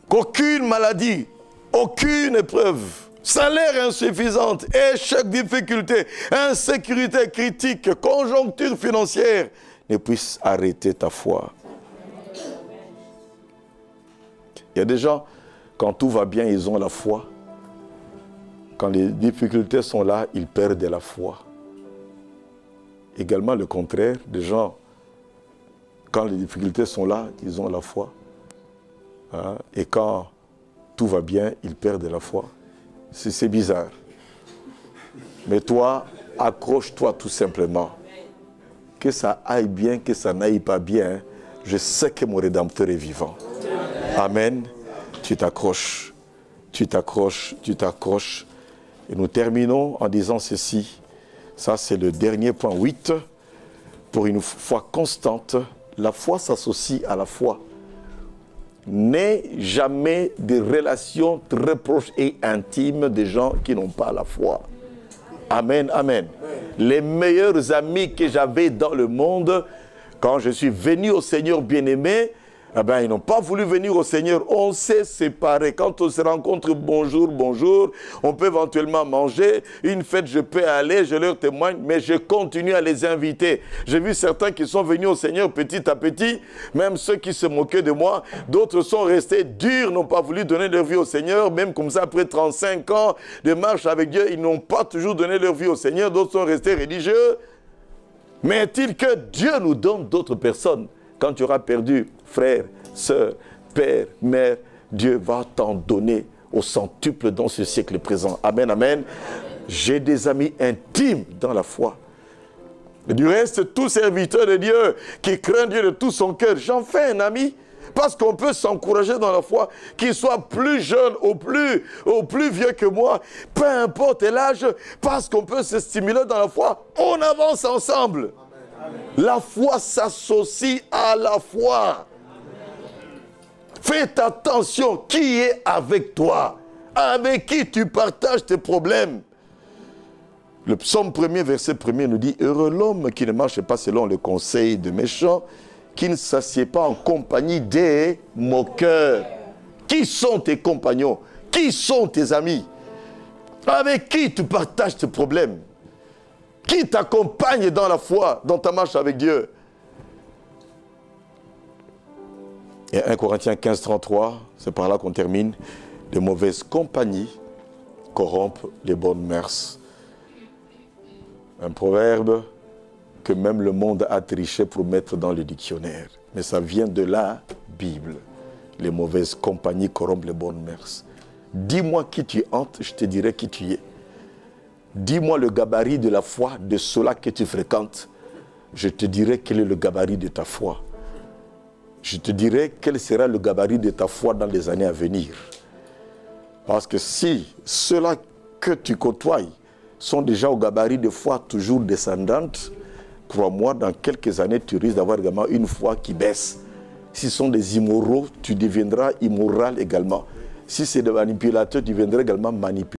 Qu'aucune maladie, aucune épreuve, salaire insuffisante, échec, difficulté, insécurité critique, conjoncture financière ne puisse arrêter ta foi. Il y a des gens, quand tout va bien, ils ont la foi. Quand les difficultés sont là, ils perdent la foi. Également le contraire, des gens, quand les difficultés sont là, ils ont la foi. Hein? Et quand tout va bien, ils perdent la foi. C'est bizarre. Mais toi, accroche-toi tout simplement. Que ça aille bien, que ça n'aille pas bien, je sais que mon Rédempteur est vivant. Amen. Tu t'accroches, tu t'accroches, tu t'accroches. Et nous terminons en disant ceci. Ça, c'est le dernier point 8. pour une foi constante, la foi s'associe à la foi. N'aie jamais des relations très proches et intimes des gens qui n'ont pas la foi. Amen, amen. Les meilleurs amis que j'avais dans le monde, quand je suis venu au Seigneur bien-aimé, eh ben, ils n'ont pas voulu venir au Seigneur. On s'est séparés. Quand on se rencontre, bonjour, bonjour. On peut éventuellement manger. Une fête, je peux aller, je leur témoigne, mais je continue à les inviter. J'ai vu certains qui sont venus au Seigneur petit à petit, même ceux qui se moquaient de moi. D'autres sont restés durs, n'ont pas voulu donner leur vie au Seigneur. Même comme ça, après 35 ans de marche avec Dieu, ils n'ont pas toujours donné leur vie au Seigneur. D'autres sont restés religieux. Mais est-il que Dieu nous donne d'autres personnes? Quand tu auras perdu frère, sœur, père, mère, Dieu va t'en donner au centuple dans ce siècle présent. Amen, amen. J'ai des amis intimes dans la foi. Et du reste, tout serviteur de Dieu qui craint Dieu de tout son cœur, j'en fais un ami. Parce qu'on peut s'encourager dans la foi, qu'il soit plus jeune ou plus vieux que moi, peu importe l'âge, parce qu'on peut se stimuler dans la foi, on avance ensemble. Amen. La foi s'associe à la foi. Faites attention, qui est avec toi? Avec qui tu partages tes problèmes? Le psaume 1er, verset 1er nous dit « Heureux l'homme qui ne marche pas selon le conseil des méchants, qui ne s'assied pas en compagnie des moqueurs. » Qui sont tes compagnons? Qui sont tes amis? Avec qui tu partages tes problèmes? Qui t'accompagne dans la foi, dans ta marche avec Dieu? Et 1 Corinthiens 15, 33, c'est par là qu'on termine. De mauvaises compagnies corrompent les bonnes mœurs. Un proverbe que même le monde a triché pour mettre dans le dictionnaire. Mais ça vient de la Bible. Les mauvaises compagnies corrompent les bonnes mœurs. Dis-moi qui tu hantes, je te dirai qui tu es. Dis-moi le gabarit de la foi de ceux-là que tu fréquentes. Je te dirai quel est le gabarit de ta foi. Je te dirai quel sera le gabarit de ta foi dans les années à venir. Parce que si ceux-là que tu côtoies sont déjà au gabarit de foi toujours descendante, crois-moi, dans quelques années, tu risques d'avoir également une foi qui baisse. Si ce sont des immoraux, tu deviendras immoral également. Si c'est des manipulateurs, tu deviendras également manipulateur.